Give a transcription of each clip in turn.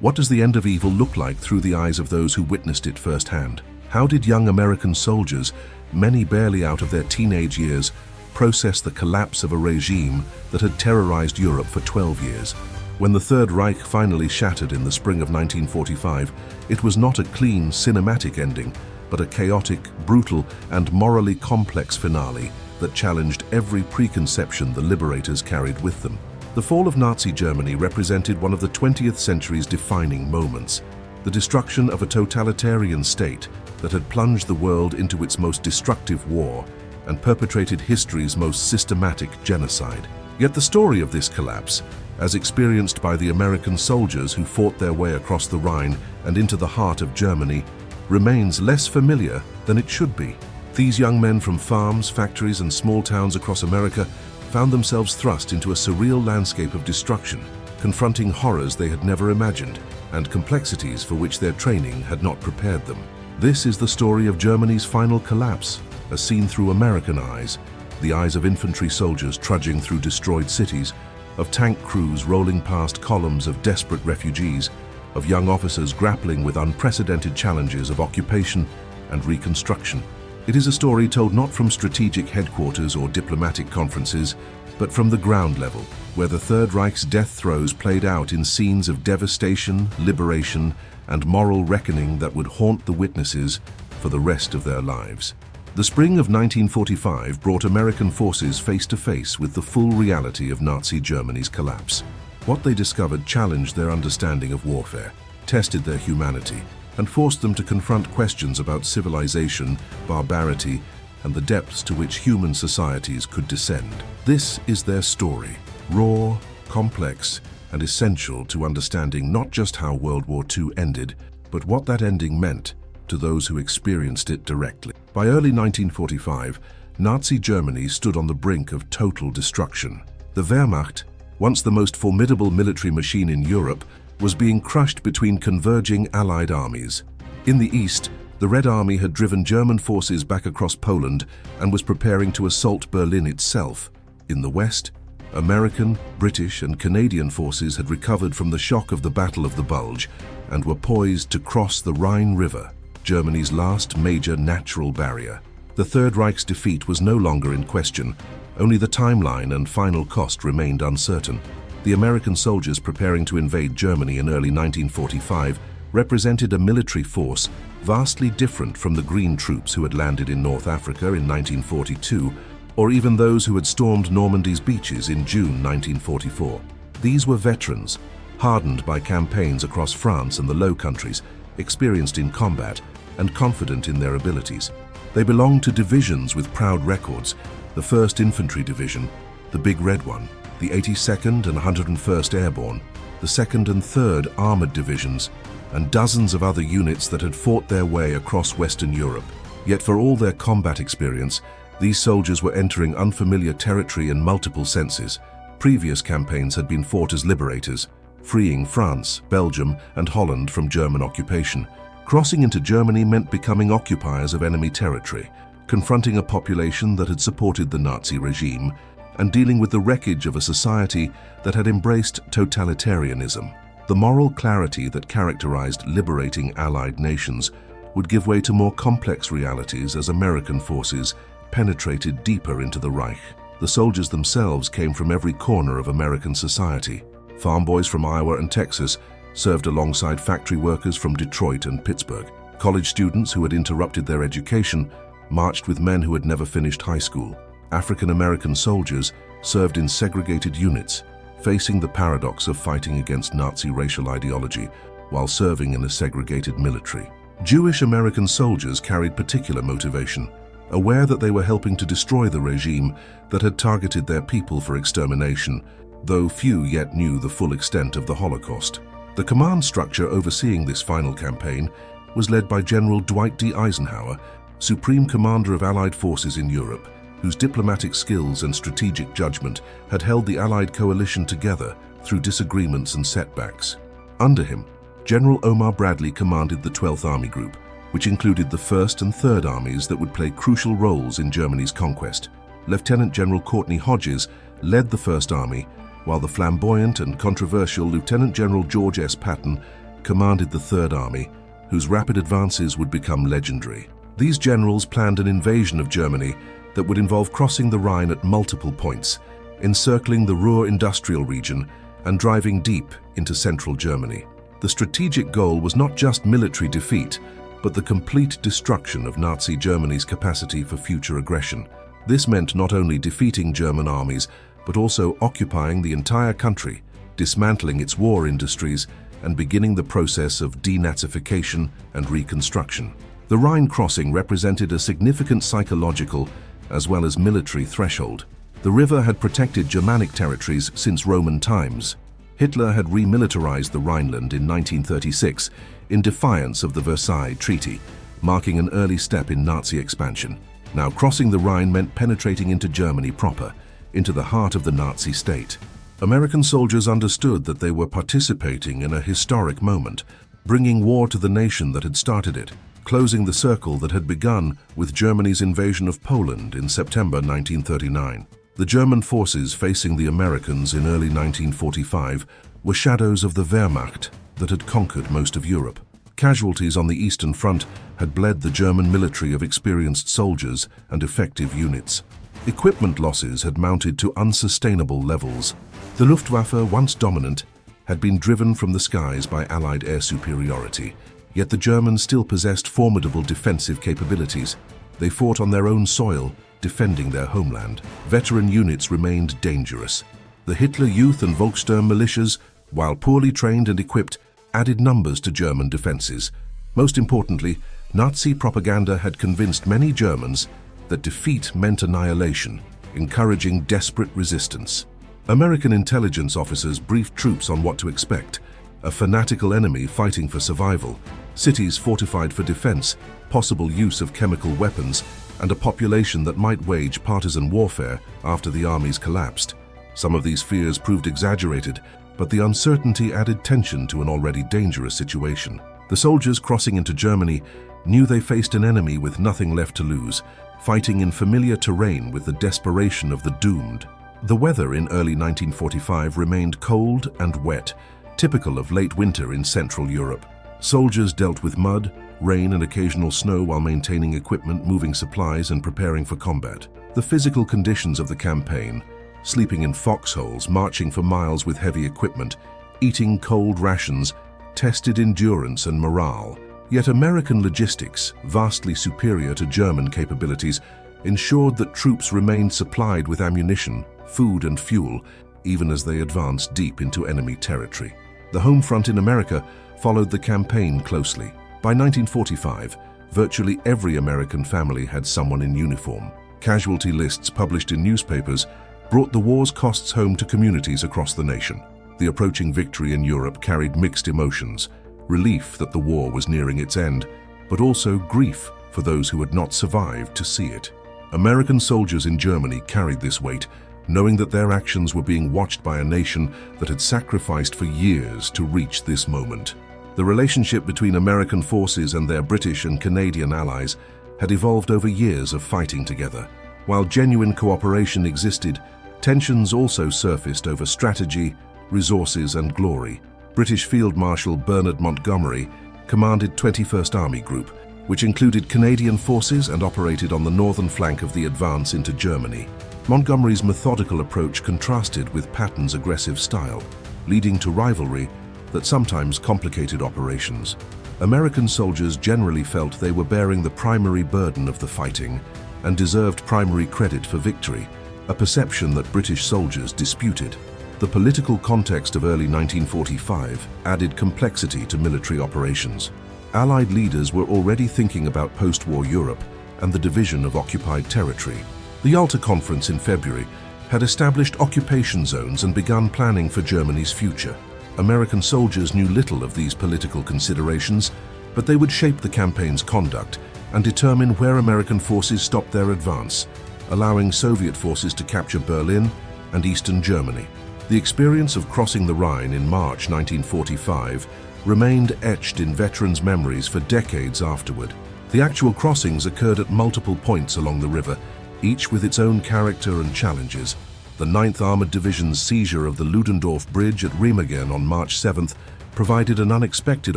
What does the end of evil look like through the eyes of those who witnessed it firsthand? How did young American soldiers, many barely out of their teenage years, process the collapse of a regime that had terrorized Europe for 12 years? When the Third Reich finally shattered in the spring of 1945, it was not a clean, cinematic ending, but a chaotic, brutal, and morally complex finale that challenged every preconception the liberators carried with them. The fall of Nazi Germany represented one of the 20th century's defining moments, the destruction of a totalitarian state that had plunged the world into its most destructive war and perpetrated history's most systematic genocide. Yet the story of this collapse, as experienced by the American soldiers who fought their way across the Rhine and into the heart of Germany, remains less familiar than it should be. These young men from farms, factories, and small towns across America found themselves thrust into a surreal landscape of destruction, confronting horrors they had never imagined and complexities for which their training had not prepared them. This is the story of Germany's final collapse, as seen through American eyes, the eyes of infantry soldiers trudging through destroyed cities, of tank crews rolling past columns of desperate refugees, of young officers grappling with unprecedented challenges of occupation and reconstruction. It is a story told not from strategic headquarters or diplomatic conferences, but from the ground level, where the Third Reich's death throes played out in scenes of devastation, liberation, and moral reckoning that would haunt the witnesses for the rest of their lives. The spring of 1945 brought American forces face to face with the full reality of Nazi Germany's collapse. What they discovered challenged their understanding of warfare, tested their humanity, and forced them to confront questions about civilization, barbarity, and the depths to which human societies could descend. This is their story, raw, complex, and essential to understanding not just how World War II ended, but what that ending meant to those who experienced it directly. By early 1945, Nazi Germany stood on the brink of total destruction. The Wehrmacht, once the most formidable military machine in Europe, was being crushed between converging Allied armies. In the east, the Red Army had driven German forces back across Poland and was preparing to assault Berlin itself. In the west, American, British, and Canadian forces had recovered from the shock of the Battle of the Bulge and were poised to cross the Rhine River, Germany's last major natural barrier. The Third Reich's defeat was no longer in question. Only the timeline and final cost remained uncertain. The American soldiers preparing to invade Germany in early 1945 represented a military force vastly different from the Green troops who had landed in North Africa in 1942, or even those who had stormed Normandy's beaches in June 1944. These were veterans, hardened by campaigns across France and the Low Countries, experienced in combat, and confident in their abilities. They belonged to divisions with proud records: the 1st Infantry Division, the Big Red One, the 82nd and 101st Airborne, the 2nd and 3rd Armored Divisions, and dozens of other units that had fought their way across Western Europe. Yet for all their combat experience, these soldiers were entering unfamiliar territory in multiple senses. Previous campaigns had been fought as liberators, freeing France, Belgium, and Holland from German occupation. Crossing into Germany meant becoming occupiers of enemy territory, confronting a population that had supported the Nazi regime, and dealing with the wreckage of a society that had embraced totalitarianism. The moral clarity that characterized liberating Allied nations would give way to more complex realities as American forces penetrated deeper into the Reich. The soldiers themselves came from every corner of American society. Farm boys from Iowa and Texas served alongside factory workers from Detroit and Pittsburgh. College students who had interrupted their education marched with men who had never finished high school. African American soldiers served in segregated units, facing the paradox of fighting against Nazi racial ideology while serving in a segregated military. Jewish American soldiers carried particular motivation, aware that they were helping to destroy the regime that had targeted their people for extermination, though few yet knew the full extent of the Holocaust. The command structure overseeing this final campaign was led by General Dwight D. Eisenhower, Supreme Commander of Allied forces in Europe, whose diplomatic skills and strategic judgment had held the Allied coalition together through disagreements and setbacks. Under him, General Omar Bradley commanded the 12th Army Group, which included the 1st and 3rd Armies that would play crucial roles in Germany's conquest. Lieutenant General Courtney Hodges led the 1st Army, while the flamboyant and controversial Lieutenant General George S. Patton commanded the Third Army, whose rapid advances would become legendary. These generals planned an invasion of Germany that would involve crossing the Rhine at multiple points, encircling the Ruhr industrial region and driving deep into central Germany. The strategic goal was not just military defeat, but the complete destruction of Nazi Germany's capacity for future aggression. This meant not only defeating German armies, but also occupying the entire country, dismantling its war industries, and beginning the process of denazification and reconstruction. The Rhine crossing represented a significant psychological as well as military threshold. The river had protected Germanic territories since Roman times. Hitler had remilitarized the Rhineland in 1936 in defiance of the Versailles Treaty, marking an early step in Nazi expansion. Now, crossing the Rhine meant penetrating into Germany proper, into the heart of the Nazi state. American soldiers understood that they were participating in a historic moment, bringing war to the nation that had started it, closing the circle that had begun with Germany's invasion of Poland in September 1939. The German forces facing the Americans in early 1945 were shadows of the Wehrmacht that had conquered most of Europe. Casualties on the Eastern Front had bled the German military of experienced soldiers and effective units. Equipment losses had mounted to unsustainable levels. The Luftwaffe, once dominant, had been driven from the skies by Allied air superiority, yet the Germans still possessed formidable defensive capabilities. They fought on their own soil, defending their homeland. Veteran units remained dangerous. The Hitler Youth and Volkssturm militias, while poorly trained and equipped, added numbers to German defenses. Most importantly, Nazi propaganda had convinced many Germans that defeat meant annihilation, encouraging desperate resistance. American intelligence officers briefed troops on what to expect: a fanatical enemy fighting for survival, cities fortified for defense, possible use of chemical weapons, and a population that might wage partisan warfare after the armies collapsed. Some of these fears proved exaggerated, but the uncertainty added tension to an already dangerous situation. The soldiers crossing into Germany knew they faced an enemy with nothing left to lose, fighting in familiar terrain with the desperation of the doomed. The weather in early 1945 remained cold and wet, typical of late winter in Central Europe. Soldiers dealt with mud, rain, and occasional snow while maintaining equipment, moving supplies, and preparing for combat. The physical conditions of the campaign, sleeping in foxholes, marching for miles with heavy equipment, eating cold rations, tested endurance and morale. Yet American logistics, vastly superior to German capabilities, ensured that troops remained supplied with ammunition, food, and fuel, even as they advanced deep into enemy territory. The home front in America followed the campaign closely. By 1945, virtually every American family had someone in uniform. Casualty lists published in newspapers brought the war's costs home to communities across the nation. The approaching victory in Europe carried mixed emotions: relief that the war was nearing its end, but also grief for those who had not survived to see it. American soldiers in Germany carried this weight, knowing that their actions were being watched by a nation that had sacrificed for years to reach this moment. The relationship between American forces and their British and Canadian allies had evolved over years of fighting together. While genuine cooperation existed, tensions also surfaced over strategy, resources, and glory. British Field Marshal Bernard Montgomery commanded 21st Army Group, which included Canadian forces and operated on the northern flank of the advance into Germany. Montgomery's methodical approach contrasted with Patton's aggressive style, leading to rivalry that sometimes complicated operations. American soldiers generally felt they were bearing the primary burden of the fighting and deserved primary credit for victory, a perception that British soldiers disputed. The political context of early 1945 added complexity to military operations. Allied leaders were already thinking about post-war Europe and the division of occupied territory. The Yalta Conference in February had established occupation zones and begun planning for Germany's future. American soldiers knew little of these political considerations, but they would shape the campaign's conduct and determine where American forces stopped their advance, allowing Soviet forces to capture Berlin and eastern Germany. The experience of crossing the Rhine in March 1945 remained etched in veterans' memories for decades afterward. The actual crossings occurred at multiple points along the river, each with its own character and challenges. The 9th Armored Division's seizure of the Ludendorff Bridge at Remagen on March 7th provided an unexpected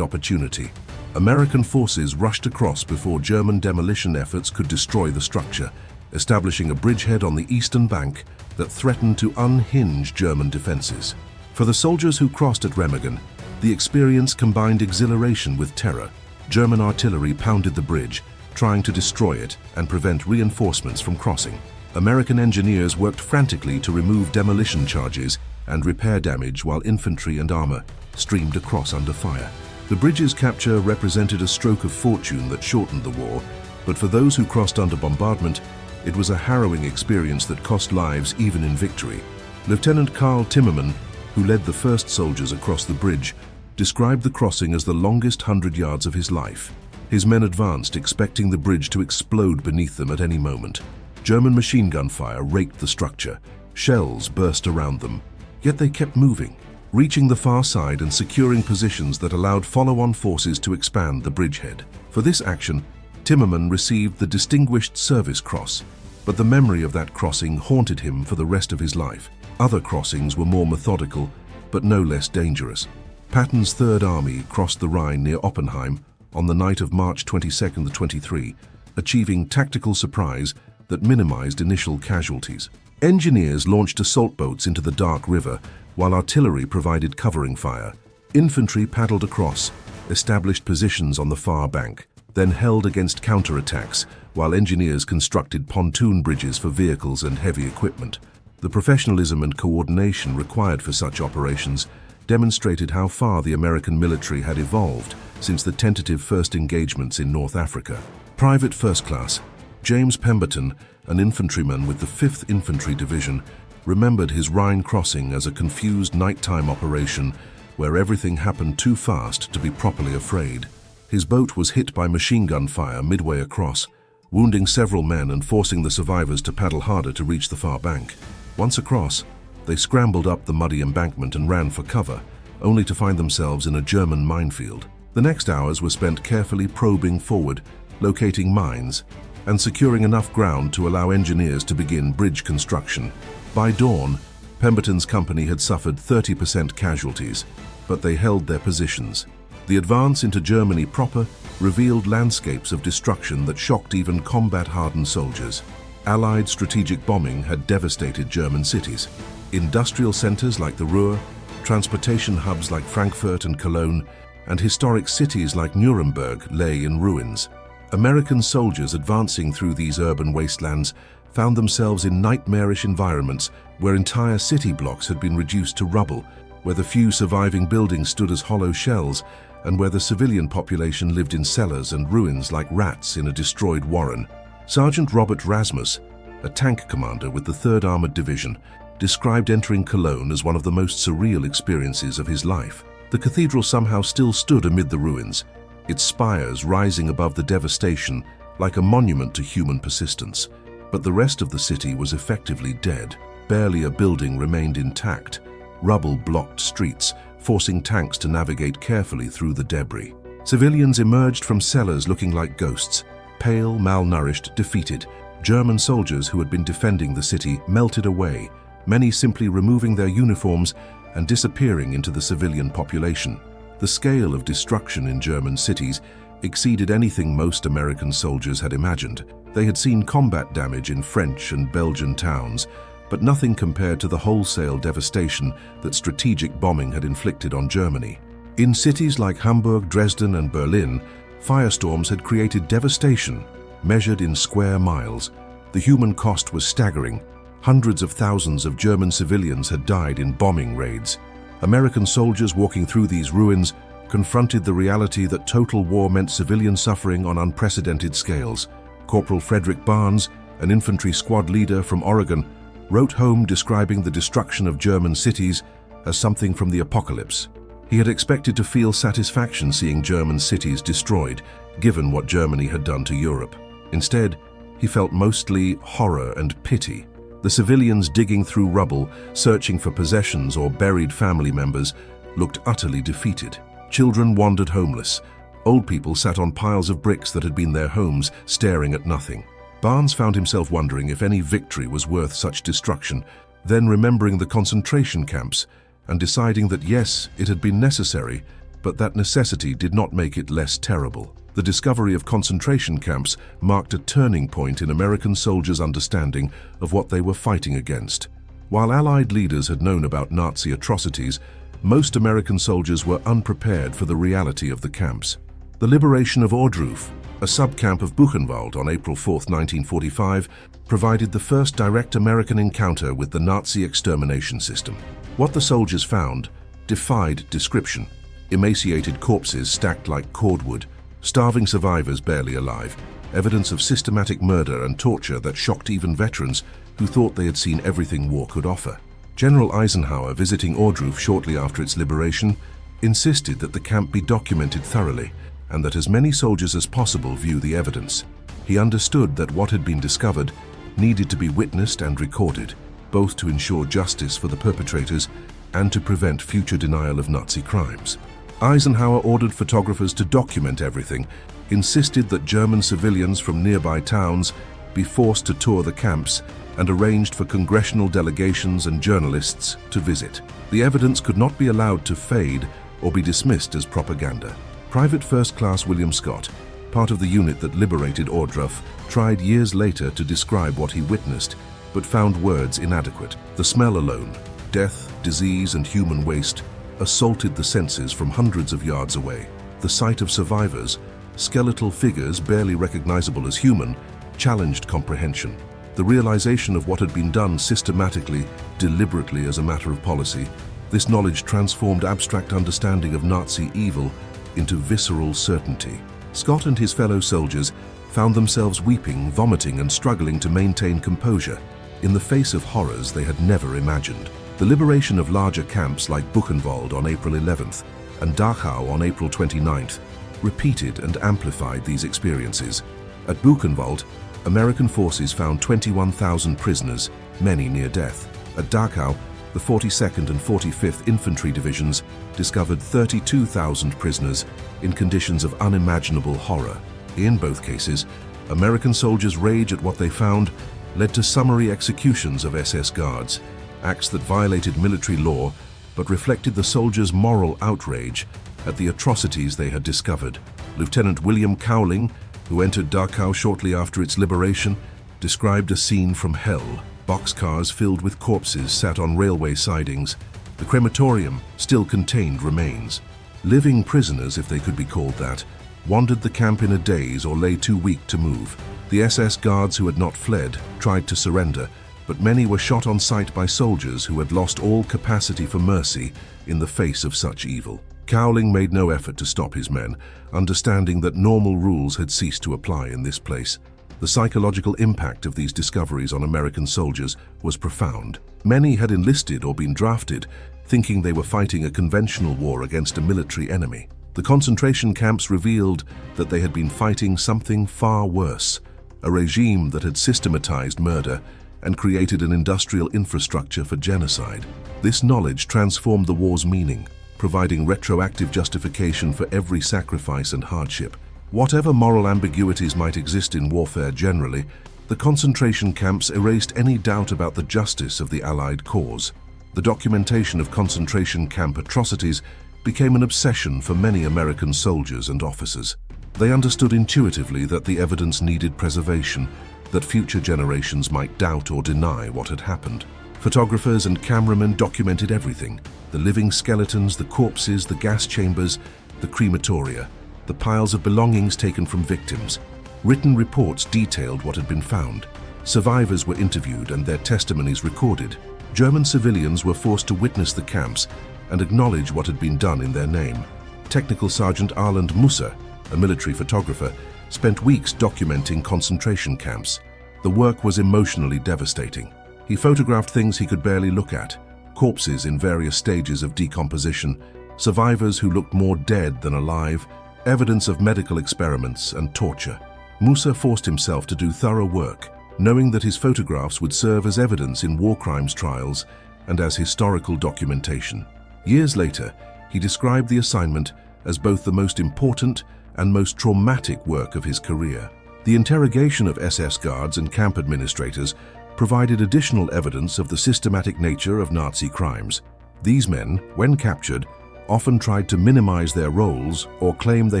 opportunity. American forces rushed across before German demolition efforts could destroy the structure, establishing a bridgehead on the eastern bank that threatened to unhinge German defenses. For the soldiers who crossed at Remagen, the experience combined exhilaration with terror. German artillery pounded the bridge, trying to destroy it and prevent reinforcements from crossing. American engineers worked frantically to remove demolition charges and repair damage while infantry and armor streamed across under fire. The bridge's capture represented a stroke of fortune that shortened the war, but for those who crossed under bombardment, it was a harrowing experience that cost lives even in victory. Lieutenant Karl Timmermann, who led the first soldiers across the bridge, described the crossing as the longest 100 yards of his life. His men advanced, expecting the bridge to explode beneath them at any moment. German machine gun fire raked the structure. Shells burst around them. Yet they kept moving, reaching the far side and securing positions that allowed follow-on forces to expand the bridgehead. For this action, Timmermann received the Distinguished Service Cross, but the memory of that crossing haunted him for the rest of his life. Other crossings were more methodical, but no less dangerous. Patton's Third Army crossed the Rhine near Oppenheim on the night of March 22-23, achieving tactical surprise that minimized initial casualties. Engineers launched assault boats into the dark river, while artillery provided covering fire. Infantry paddled across, established positions on the far bank, then held against counterattacks, while engineers constructed pontoon bridges for vehicles and heavy equipment. The professionalism and coordination required for such operations demonstrated how far the American military had evolved since the tentative first engagements in North Africa. Private First Class James Pemberton, an infantryman with the 5th Infantry Division, remembered his Rhine crossing as a confused nighttime operation where everything happened too fast to be properly afraid. His boat was hit by machine gun fire midway across, wounding several men and forcing the survivors to paddle harder to reach the far bank. Once across, they scrambled up the muddy embankment and ran for cover, only to find themselves in a German minefield. The next hours were spent carefully probing forward, locating mines, and securing enough ground to allow engineers to begin bridge construction. By dawn, Pemberton's company had suffered 30% casualties, but they held their positions. The advance into Germany proper revealed landscapes of destruction that shocked even combat-hardened soldiers. Allied strategic bombing had devastated German cities. Industrial centers like the Ruhr, transportation hubs like Frankfurt and Cologne, and historic cities like Nuremberg lay in ruins. American soldiers advancing through these urban wastelands found themselves in nightmarish environments where entire city blocks had been reduced to rubble, where the few surviving buildings stood as hollow shells, and where the civilian population lived in cellars and ruins like rats in a destroyed warren. Sergeant Robert Rasmus, a tank commander with the 3rd Armored Division, described entering Cologne as one of the most surreal experiences of his life. The cathedral somehow still stood amid the ruins, its spires rising above the devastation like a monument to human persistence. But the rest of the city was effectively dead. Barely a building remained intact. Rubble blocked streets, forcing tanks to navigate carefully through the debris. Civilians emerged from cellars looking like ghosts, pale, malnourished, defeated. German soldiers who had been defending the city melted away, many simply removing their uniforms and disappearing into the civilian population. The scale of destruction in German cities exceeded anything most American soldiers had imagined. They had seen combat damage in French and Belgian towns, but nothing compared to the wholesale devastation that strategic bombing had inflicted on Germany. In cities like Hamburg, Dresden, and Berlin, firestorms had created devastation, measured in square miles. The human cost was staggering. Hundreds of thousands of German civilians had died in bombing raids. American soldiers walking through these ruins confronted the reality that total war meant civilian suffering on unprecedented scales. Corporal Frederick Barnes, an infantry squad leader from Oregon, wrote home describing the destruction of German cities as something from the apocalypse. He had expected to feel satisfaction seeing German cities destroyed, given what Germany had done to Europe. Instead, he felt mostly horror and pity. The civilians digging through rubble, searching for possessions or buried family members, looked utterly defeated. Children wandered homeless. Old people sat on piles of bricks that had been their homes, staring at nothing. Barnes found himself wondering if any victory was worth such destruction, then remembering the concentration camps and deciding that yes, it had been necessary, but that necessity did not make it less terrible. The discovery of concentration camps marked a turning point in American soldiers' understanding of what they were fighting against. While Allied leaders had known about Nazi atrocities, most American soldiers were unprepared for the reality of the camps. The liberation of Ohrdruf, a subcamp of Buchenwald on April 4, 1945, provided the first direct American encounter with the Nazi extermination system. What the soldiers found defied description. Emaciated corpses stacked like cordwood, starving survivors barely alive, evidence of systematic murder and torture that shocked even veterans who thought they had seen everything war could offer. General Eisenhower, visiting Ohrdruf shortly after its liberation, insisted that the camp be documented thoroughly and that as many soldiers as possible view the evidence. He understood that what had been discovered needed to be witnessed and recorded, both to ensure justice for the perpetrators and to prevent future denial of Nazi crimes. Eisenhower ordered photographers to document everything, insisted that German civilians from nearby towns be forced to tour the camps, and arranged for congressional delegations and journalists to visit. The evidence could not be allowed to fade or be dismissed as propaganda. Private First Class William Scott, part of the unit that liberated Ohrdruf, tried years later to describe what he witnessed, but found words inadequate. The smell alone, death, disease, and human waste, assaulted the senses from hundreds of yards away. The sight of survivors, skeletal figures barely recognizable as human, challenged comprehension. The realization of what had been done systematically, deliberately as a matter of policy, this knowledge transformed abstract understanding of Nazi evil into visceral certainty. Scott and his fellow soldiers found themselves weeping, vomiting, and struggling to maintain composure in the face of horrors they had never imagined. The liberation of larger camps like Buchenwald on April 11th and Dachau on April 29th repeated and amplified these experiences. At Buchenwald, American forces found 21,000 prisoners, many near death. At Dachau, the 42nd and 45th Infantry Divisions discovered 32,000 prisoners in conditions of unimaginable horror. In both cases, American soldiers' rage at what they found led to summary executions of SS guards, acts that violated military law but reflected the soldiers' moral outrage at the atrocities they had discovered. Lieutenant William Cowling, who entered Dachau shortly after its liberation, described a scene from hell. Boxcars filled with corpses sat on railway sidings. The crematorium still contained remains. Living prisoners, if they could be called that, wandered the camp in a daze or lay too weak to move. The SS guards who had not fled tried to surrender, but many were shot on sight by soldiers who had lost all capacity for mercy in the face of such evil. Cowling made no effort to stop his men, understanding that normal rules had ceased to apply in this place. The psychological impact of these discoveries on American soldiers was profound. Many had enlisted or been drafted, thinking they were fighting a conventional war against a military enemy. The concentration camps revealed that they had been fighting something far worse, a regime that had systematized murder and created an industrial infrastructure for genocide. This knowledge transformed the war's meaning, providing retroactive justification for every sacrifice and hardship. Whatever moral ambiguities might exist in warfare generally, the concentration camps erased any doubt about the justice of the Allied cause. The documentation of concentration camp atrocities became an obsession for many American soldiers and officers. They understood intuitively that the evidence needed preservation, that future generations might doubt or deny what had happened. Photographers and cameramen documented everything: the living skeletons, the corpses, the gas chambers, the crematoria, the piles of belongings taken from victims. Written reports detailed what had been found. Survivors were interviewed and their testimonies recorded. German civilians were forced to witness the camps and acknowledge what had been done in their name. Technical Sergeant Arland Musser, a military photographer, spent weeks documenting concentration camps. The work was emotionally devastating. He photographed things he could barely look at: corpses in various stages of decomposition, survivors who looked more dead than alive, evidence of medical experiments and torture. Musser forced himself to do thorough work, knowing that his photographs would serve as evidence in war crimes trials and as historical documentation. Years later, he described the assignment as both the most important and most traumatic work of his career. The interrogation of SS guards and camp administrators provided additional evidence of the systematic nature of Nazi crimes. These men, when captured, often tried to minimize their roles or claim they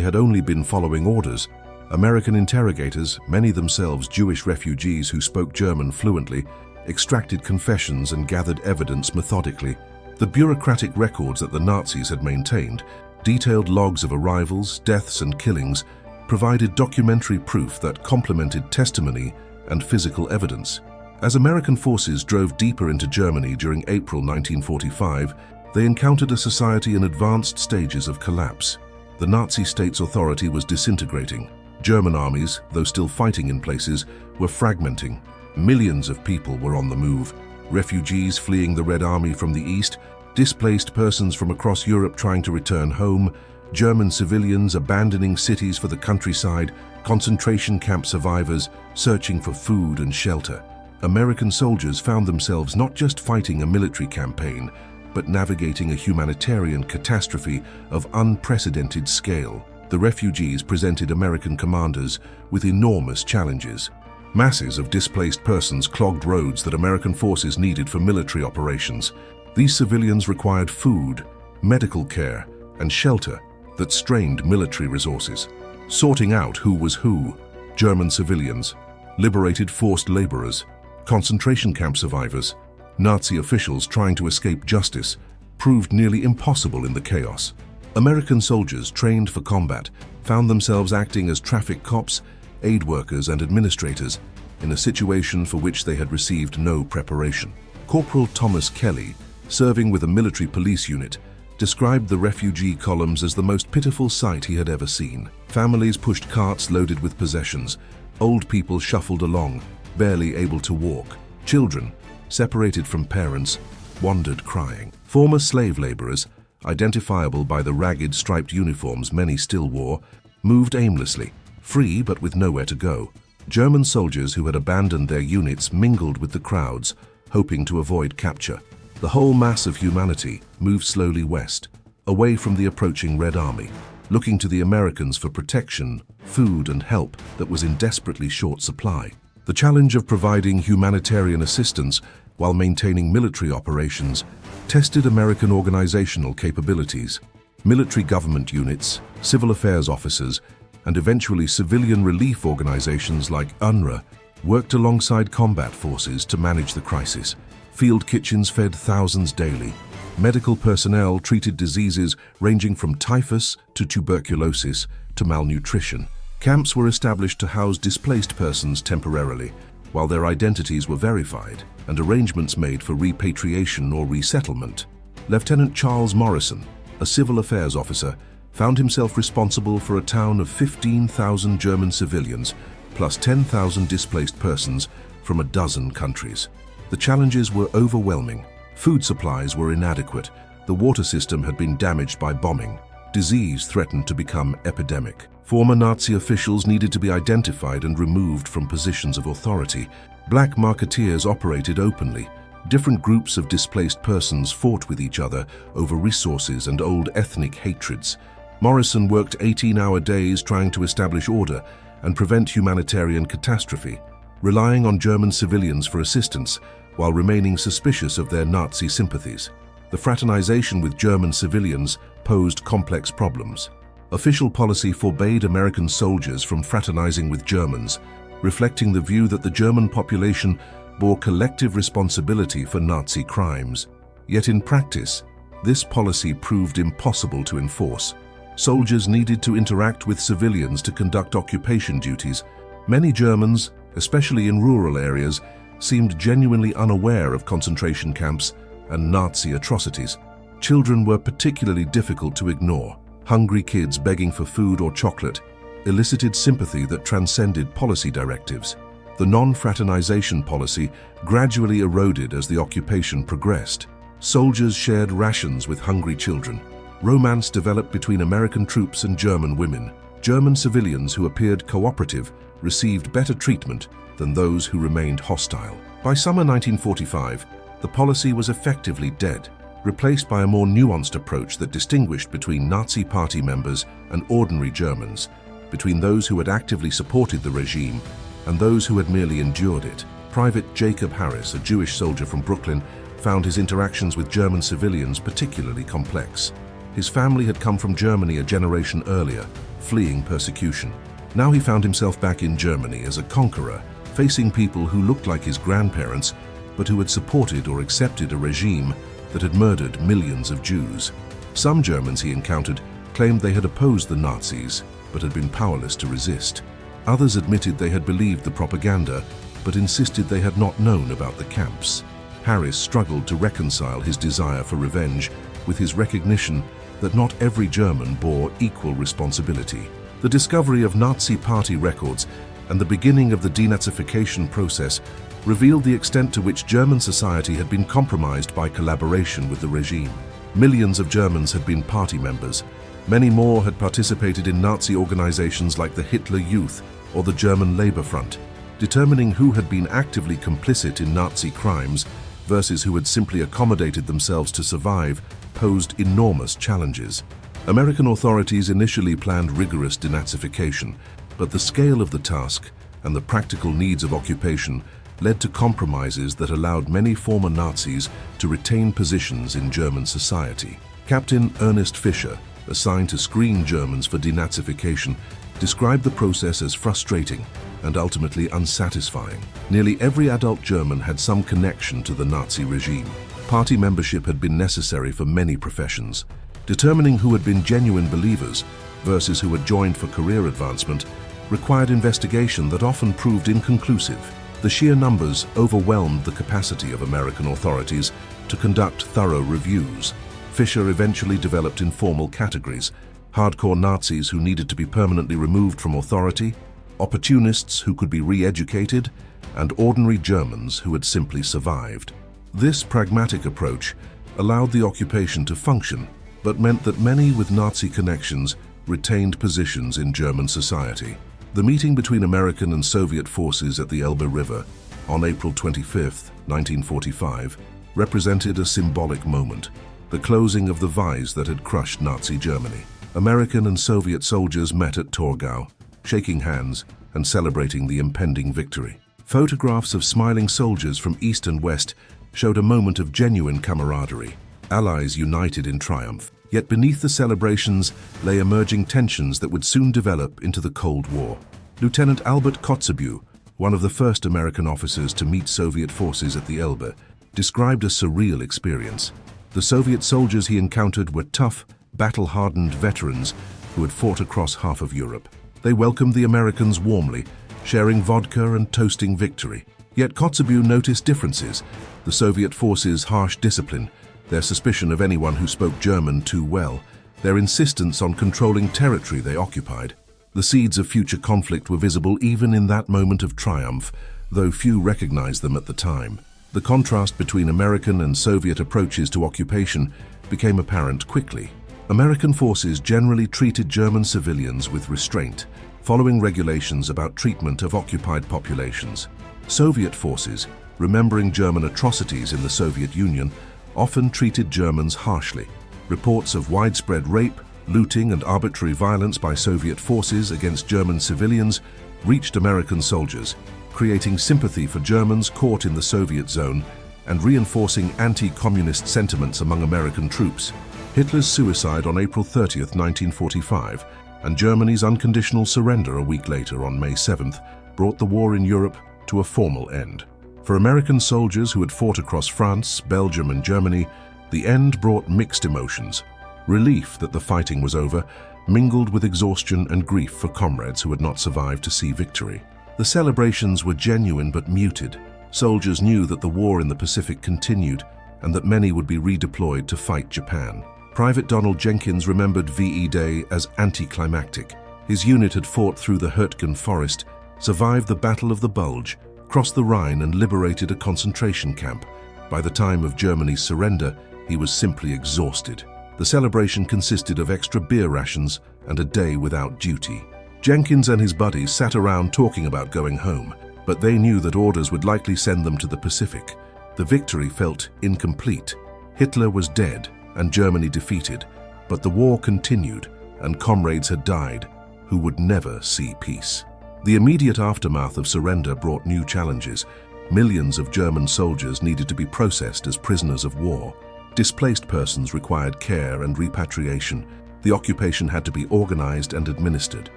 had only been following orders. American interrogators, many themselves Jewish refugees who spoke German fluently, extracted confessions and gathered evidence methodically. The bureaucratic records that the Nazis had maintained, detailed logs of arrivals, deaths and killings, provided documentary proof that complemented testimony and physical evidence. As American forces drove deeper into Germany during April 1945, they encountered a society in advanced stages of collapse. The Nazi state's authority was disintegrating. German armies, though still fighting in places, were fragmenting. Millions of people were on the move. Refugees fleeing the Red Army from the east, displaced persons from across Europe trying to return home, German civilians abandoning cities for the countryside, concentration camp survivors searching for food and shelter. American soldiers found themselves not just fighting a military campaign, but navigating a humanitarian catastrophe of unprecedented scale. The refugees presented American commanders with enormous challenges. Masses of displaced persons clogged roads that American forces needed for military operations. These civilians required food, medical care, and shelter that strained military resources. Sorting out who was who, German civilians, liberated forced laborers, concentration camp survivors, Nazi officials trying to escape justice, proved nearly impossible in the chaos. American soldiers trained for combat found themselves acting as traffic cops, aid workers and administrators in a situation for which they had received no preparation. Corporal Thomas Kelly, serving with a military police unit, described the refugee columns as the most pitiful sight he had ever seen. Families pushed carts loaded with possessions. Old people shuffled along, barely able to walk. Children, separated from parents, wandered crying. Former slave laborers, identifiable by the ragged striped uniforms many still wore, moved aimlessly, free but with nowhere to go. German soldiers who had abandoned their units mingled with the crowds, hoping to avoid capture. The whole mass of humanity moved slowly west, away from the approaching Red Army, looking to the Americans for protection, food and help that was in desperately short supply. The challenge of providing humanitarian assistance while maintaining military operations tested American organizational capabilities. Military government units, civil affairs officers, and eventually civilian relief organizations like UNRWA worked alongside combat forces to manage the crisis. Field kitchens fed thousands daily. Medical personnel treated diseases ranging from typhus to tuberculosis to malnutrition. Camps were established to house displaced persons temporarily, while their identities were verified and arrangements made for repatriation or resettlement. Lieutenant Charles Morrison, a civil affairs officer, found himself responsible for a town of 15,000 German civilians, plus 10,000 displaced persons from a dozen countries. The challenges were overwhelming. Food supplies were inadequate. The water system had been damaged by bombing. Disease threatened to become epidemic. Former Nazi officials needed to be identified and removed from positions of authority. Black marketeers operated openly. Different groups of displaced persons fought with each other over resources and old ethnic hatreds. Morrison worked 18-hour days trying to establish order and prevent humanitarian catastrophe, relying on German civilians for assistance while remaining suspicious of their Nazi sympathies. The fraternization with German civilians posed complex problems. Official policy forbade American soldiers from fraternizing with Germans, reflecting the view that the German population bore collective responsibility for Nazi crimes. Yet in practice, this policy proved impossible to enforce. Soldiers needed to interact with civilians to conduct occupation duties. Many Germans, especially in rural areas, seemed genuinely unaware of concentration camps and Nazi atrocities. Children were particularly difficult to ignore. Hungry kids begging for food or chocolate elicited sympathy that transcended policy directives. The non-fraternization policy gradually eroded as the occupation progressed. Soldiers shared rations with hungry children. Romance developed between American troops and German women. German civilians who appeared cooperative received better treatment than those who remained hostile. By summer 1945, the policy was effectively dead, replaced by a more nuanced approach that distinguished between Nazi party members and ordinary Germans, between those who had actively supported the regime and those who had merely endured it. Private Jacob Harris, a Jewish soldier from Brooklyn, found his interactions with German civilians particularly complex. His family had come from Germany a generation earlier, fleeing persecution. Now he found himself back in Germany as a conqueror, facing people who looked like his grandparents, but who had supported or accepted a regime that had murdered millions of Jews. Some Germans he encountered claimed they had opposed the Nazis, but had been powerless to resist. Others admitted they had believed the propaganda, but insisted they had not known about the camps. Harris struggled to reconcile his desire for revenge with his recognition that not every German bore equal responsibility. The discovery of Nazi party records and the beginning of the denazification process revealed the extent to which German society had been compromised by collaboration with the regime. Millions of Germans had been party members. Many more had participated in Nazi organizations like the Hitler Youth or the German Labour Front. Determining who had been actively complicit in Nazi crimes versus who had simply accommodated themselves to survive posed enormous challenges. American authorities initially planned rigorous denazification, but the scale of the task and the practical needs of occupation led to compromises that allowed many former Nazis to retain positions in German society. Captain Ernest Fischer, assigned to screen Germans for denazification, described the process as frustrating and ultimately unsatisfying. Nearly every adult German had some connection to the Nazi regime. Party membership had been necessary for many professions. Determining who had been genuine believers versus who had joined for career advancement required investigation that often proved inconclusive. The sheer numbers overwhelmed the capacity of American authorities to conduct thorough reviews. Fischer eventually developed informal categories: hardcore Nazis who needed to be permanently removed from authority, opportunists who could be re-educated, and ordinary Germans who had simply survived. This pragmatic approach allowed the occupation to function, but meant that many with Nazi connections retained positions in German society. The meeting between American and Soviet forces at the Elbe River on April 25, 1945, represented a symbolic moment, the closing of the vise that had crushed Nazi Germany. American and Soviet soldiers met at Torgau, shaking hands and celebrating the impending victory. Photographs of smiling soldiers from east and west showed a moment of genuine camaraderie, allies united in triumph. Yet beneath the celebrations lay emerging tensions that would soon develop into the Cold War. Lieutenant Albert Kotzebue, one of the first American officers to meet Soviet forces at the Elbe, described a surreal experience. The Soviet soldiers he encountered were tough, battle-hardened veterans who had fought across half of Europe. They welcomed the Americans warmly, sharing vodka and toasting victory. Yet Kotzebue noticed differences: the Soviet forces' harsh discipline, their suspicion of anyone who spoke German too well, their insistence on controlling territory they occupied. The seeds of future conflict were visible even in that moment of triumph, though few recognized them at the time. The contrast between American and Soviet approaches to occupation became apparent quickly. American forces generally treated German civilians with restraint, following regulations about treatment of occupied populations. Soviet forces, remembering German atrocities in the Soviet Union, often treated Germans harshly. Reports of widespread rape, looting, and arbitrary violence by Soviet forces against German civilians reached American soldiers, creating sympathy for Germans caught in the Soviet zone and reinforcing anti-communist sentiments among American troops. Hitler's suicide on April 30, 1945, and Germany's unconditional surrender a week later on May 7th brought the war in Europe to a formal end. For American soldiers who had fought across France, Belgium, and Germany, the end brought mixed emotions. Relief that the fighting was over mingled with exhaustion and grief for comrades who had not survived to see victory. The celebrations were genuine but muted. Soldiers knew that the war in the Pacific continued and that many would be redeployed to fight Japan. Private Donald Jenkins remembered VE Day as anticlimactic. His unit had fought through the Hurtgen forest, survived the Battle of the Bulge, crossed the Rhine, and liberated a concentration camp. By the time of Germany's surrender, he was simply exhausted. The celebration consisted of extra beer rations and a day without duty. Jenkins and his buddies sat around talking about going home, but they knew that orders would likely send them to the Pacific. The victory felt incomplete. Hitler was dead and Germany defeated, but the war continued and comrades had died who would never see peace. The immediate aftermath of surrender brought new challenges. Millions of German soldiers needed to be processed as prisoners of war. Displaced persons required care and repatriation. The occupation had to be organized and administered.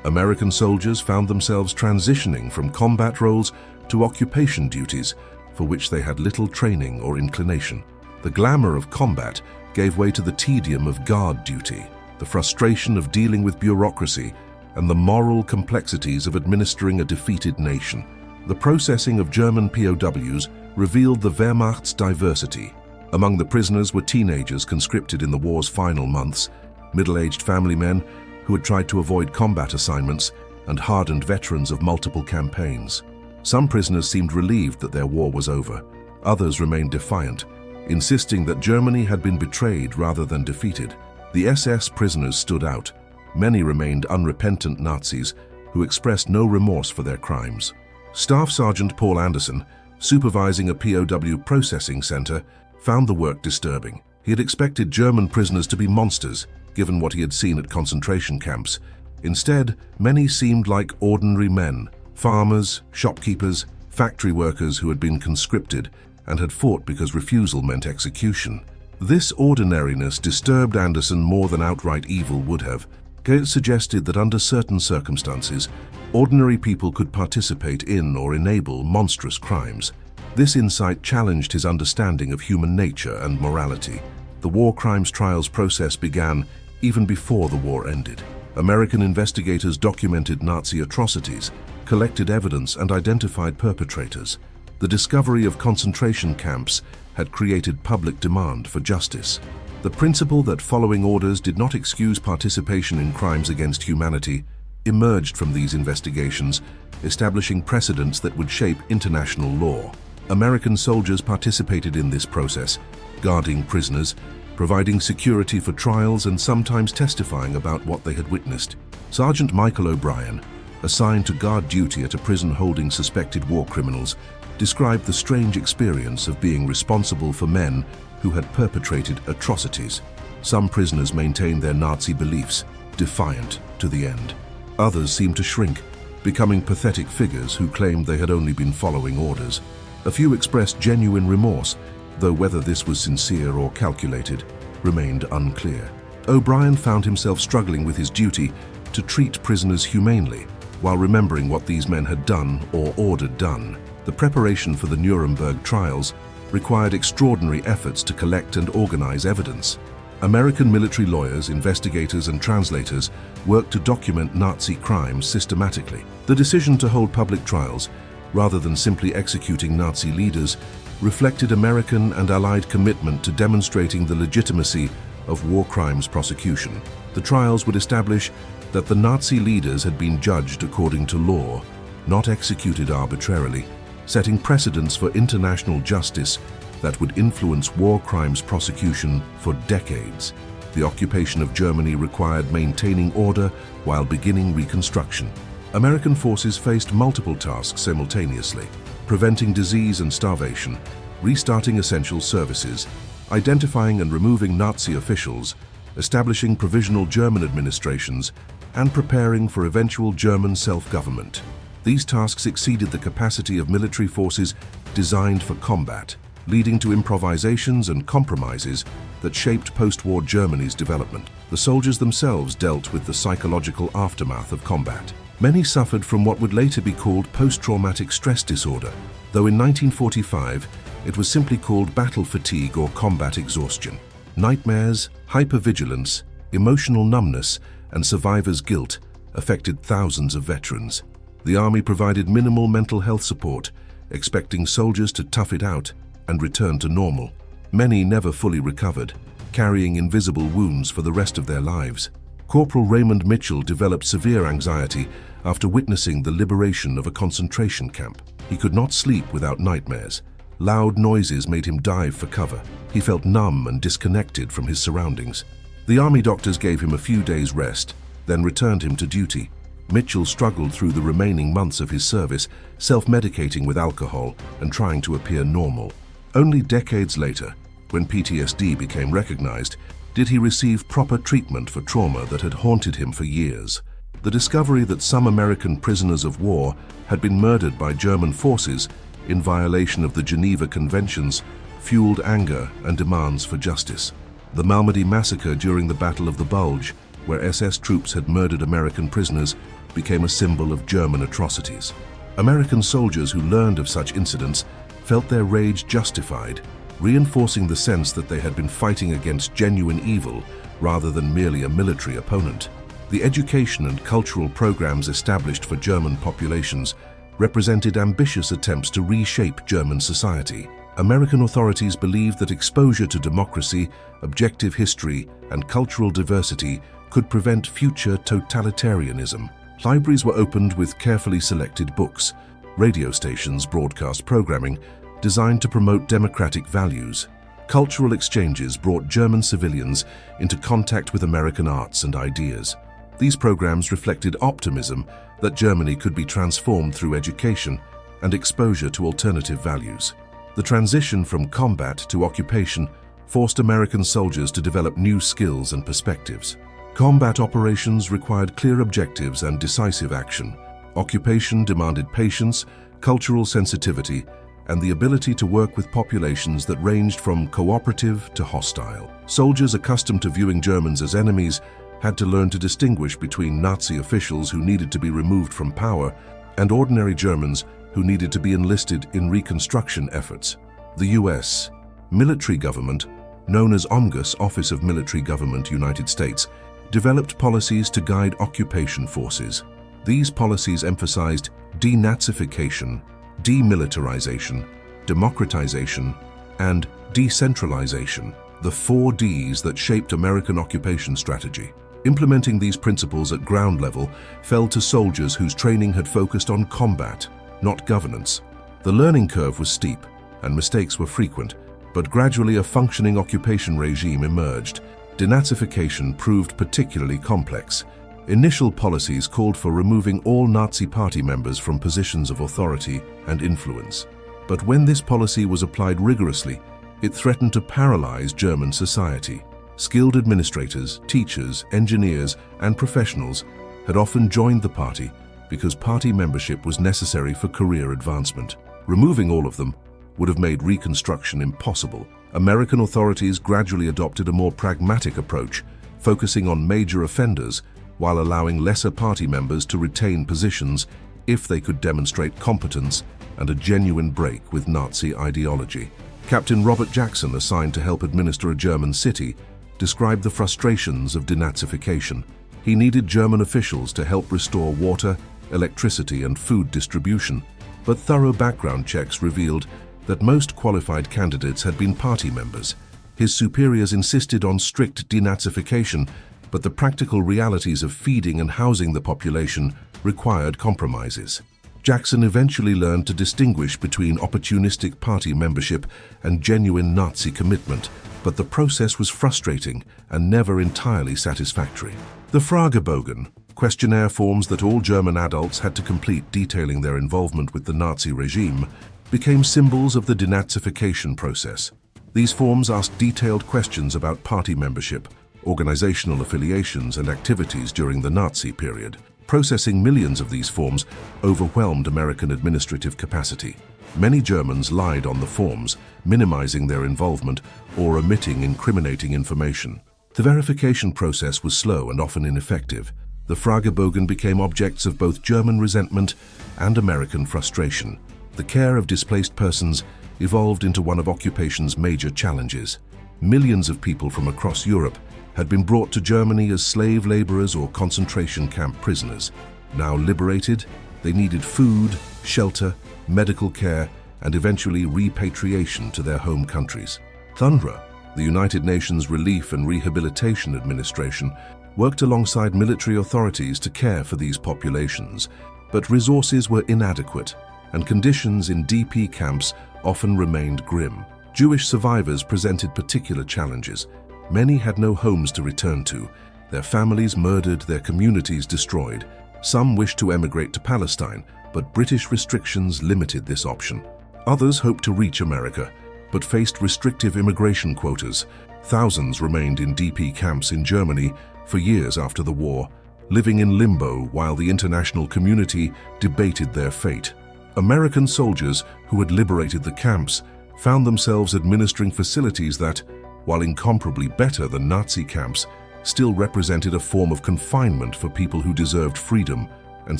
American soldiers found themselves transitioning from combat roles to occupation duties for which they had little training or inclination. The glamour of combat gave way to the tedium of guard duty, the frustration of dealing with bureaucracy, and the moral complexities of administering a defeated nation. The processing of German POWs revealed the Wehrmacht's diversity. Among the prisoners were teenagers conscripted in the war's final months, middle-aged family men who had tried to avoid combat assignments, and hardened veterans of multiple campaigns. Some prisoners seemed relieved that their war was over. Others remained defiant, insisting that Germany had been betrayed rather than defeated. The SS prisoners stood out. Many remained unrepentant Nazis who expressed no remorse for their crimes. Staff Sergeant Paul Anderson, supervising a POW processing center, found the work disturbing. He had expected German prisoners to be monsters, given what he had seen at concentration camps. Instead, many seemed like ordinary men, farmers, shopkeepers, factory workers who had been conscripted and had fought because refusal meant execution. This ordinariness disturbed Anderson more than outright evil would have. It suggested that under certain circumstances, ordinary people could participate in or enable monstrous crimes. This insight challenged his understanding of human nature and morality. The war crimes trials process began even before the war ended. American investigators documented Nazi atrocities, collected evidence, and identified perpetrators. The discovery of concentration camps had created public demand for justice. The principle that following orders did not excuse participation in crimes against humanity emerged from these investigations, establishing precedents that would shape international law. American soldiers participated in this process, guarding prisoners, providing security for trials, and sometimes testifying about what they had witnessed. Sergeant Michael O'Brien, assigned to guard duty at a prison holding suspected war criminals, described the strange experience of being responsible for men who had perpetrated atrocities. Some prisoners maintained their Nazi beliefs, defiant to the end. Others seemed to shrink, becoming pathetic figures who claimed they had only been following orders. A few expressed genuine remorse, though whether this was sincere or calculated remained unclear. O'Brien found himself struggling with his duty to treat prisoners humanely, while remembering what these men had done or ordered done. The preparation for the Nuremberg trials required extraordinary efforts to collect and organize evidence. American military lawyers, investigators, and translators worked to document Nazi crimes systematically. The decision to hold public trials, rather than simply executing Nazi leaders, reflected American and Allied commitment to demonstrating the legitimacy of war crimes prosecution. The trials would establish that the Nazi leaders had been judged according to law, not executed arbitrarily, setting precedents for international justice that would influence war crimes prosecution for decades. The occupation of Germany required maintaining order while beginning reconstruction. American forces faced multiple tasks simultaneously: preventing disease and starvation, restarting essential services, identifying and removing Nazi officials, establishing provisional German administrations, and preparing for eventual German self-government. These tasks exceeded the capacity of military forces designed for combat, leading to improvisations and compromises that shaped post-war Germany's development. The soldiers themselves dealt with the psychological aftermath of combat. Many suffered from what would later be called post-traumatic stress disorder, though in 1945 it was simply called battle fatigue or combat exhaustion. Nightmares, hypervigilance, emotional numbness, and survivor's guilt affected thousands of veterans. The army provided minimal mental health support, expecting soldiers to tough it out and return to normal. Many never fully recovered, carrying invisible wounds for the rest of their lives. Corporal Raymond Mitchell developed severe anxiety after witnessing the liberation of a concentration camp. He could not sleep without nightmares. Loud noises made him dive for cover. He felt numb and disconnected from his surroundings. The army doctors gave him a few days' rest, then returned him to duty. Mitchell struggled through the remaining months of his service, self-medicating with alcohol and trying to appear normal. Only decades later, when PTSD became recognized, did he receive proper treatment for trauma that had haunted him for years. The discovery that some American prisoners of war had been murdered by German forces in violation of the Geneva Conventions fueled anger and demands for justice. The Malmedy massacre during the Battle of the Bulge, where SS troops had murdered American prisoners, became a symbol of German atrocities. American soldiers who learned of such incidents felt their rage justified, reinforcing the sense that they had been fighting against genuine evil rather than merely a military opponent. The education and cultural programs established for German populations represented ambitious attempts to reshape German society. American authorities believed that exposure to democracy, objective history, and cultural diversity could prevent future totalitarianism. Libraries were opened with carefully selected books. Radio stations broadcast programming designed to promote democratic values. Cultural exchanges brought German civilians into contact with American arts and ideas. These programs reflected optimism that Germany could be transformed through education and exposure to alternative values. The transition from combat to occupation forced American soldiers to develop new skills and perspectives. Combat operations required clear objectives and decisive action. Occupation demanded patience, cultural sensitivity, and the ability to work with populations that ranged from cooperative to hostile. Soldiers accustomed to viewing Germans as enemies had to learn to distinguish between Nazi officials who needed to be removed from power and ordinary Germans who needed to be enlisted in reconstruction efforts. The U.S. military government, known as OMGUS, Office of Military Government, United States, developed policies to guide occupation forces. These policies emphasized denazification, demilitarization, democratization, and decentralization, the 4 Ds that shaped American occupation strategy. Implementing these principles at ground level fell to soldiers whose training had focused on combat, not governance. The learning curve was steep, and mistakes were frequent, but gradually a functioning occupation regime emerged. Denazification proved particularly complex. Initial policies called for removing all Nazi party members from positions of authority and influence. But when this policy was applied rigorously, it threatened to paralyze German society. Skilled administrators, teachers, engineers, and professionals had often joined the party because party membership was necessary for career advancement. Removing all of them would have made reconstruction impossible. American authorities gradually adopted a more pragmatic approach, focusing on major offenders while allowing lesser party members to retain positions if they could demonstrate competence and a genuine break with Nazi ideology. Captain Robert Jackson, assigned to help administer a German city, described the frustrations of denazification. He needed German officials to help restore water, electricity, and food distribution, but thorough background checks revealed that most qualified candidates had been party members. His superiors insisted on strict denazification, but the practical realities of feeding and housing the population required compromises. Jackson eventually learned to distinguish between opportunistic party membership and genuine Nazi commitment, but the process was frustrating and never entirely satisfactory. The Fragebogen, questionnaire forms that all German adults had to complete detailing their involvement with the Nazi regime, became symbols of the denazification process. These forms asked detailed questions about party membership, organizational affiliations, and activities during the Nazi period. Processing millions of these forms overwhelmed American administrative capacity. Many Germans lied on the forms, minimizing their involvement or omitting incriminating information. The verification process was slow and often ineffective. The Fragebogen became objects of both German resentment and American frustration. The care of displaced persons evolved into one of occupation's major challenges. Millions of people from across Europe had been brought to Germany as slave laborers or concentration camp prisoners. Now liberated, they needed food, shelter, medical care, and eventually repatriation to their home countries. UNRWA, the United Nations Relief and Rehabilitation Administration, worked alongside military authorities to care for these populations, but resources were inadequate, and conditions in DP camps often remained grim. Jewish survivors presented particular challenges. Many had no homes to return to, their families murdered, their communities destroyed. Some wished to emigrate to Palestine, but British restrictions limited this option. Others hoped to reach America, but faced restrictive immigration quotas. Thousands remained in DP camps in Germany for years after the war, living in limbo while the international community debated their fate. American soldiers who had liberated the camps found themselves administering facilities that, while incomparably better than Nazi camps, still represented a form of confinement for people who deserved freedom and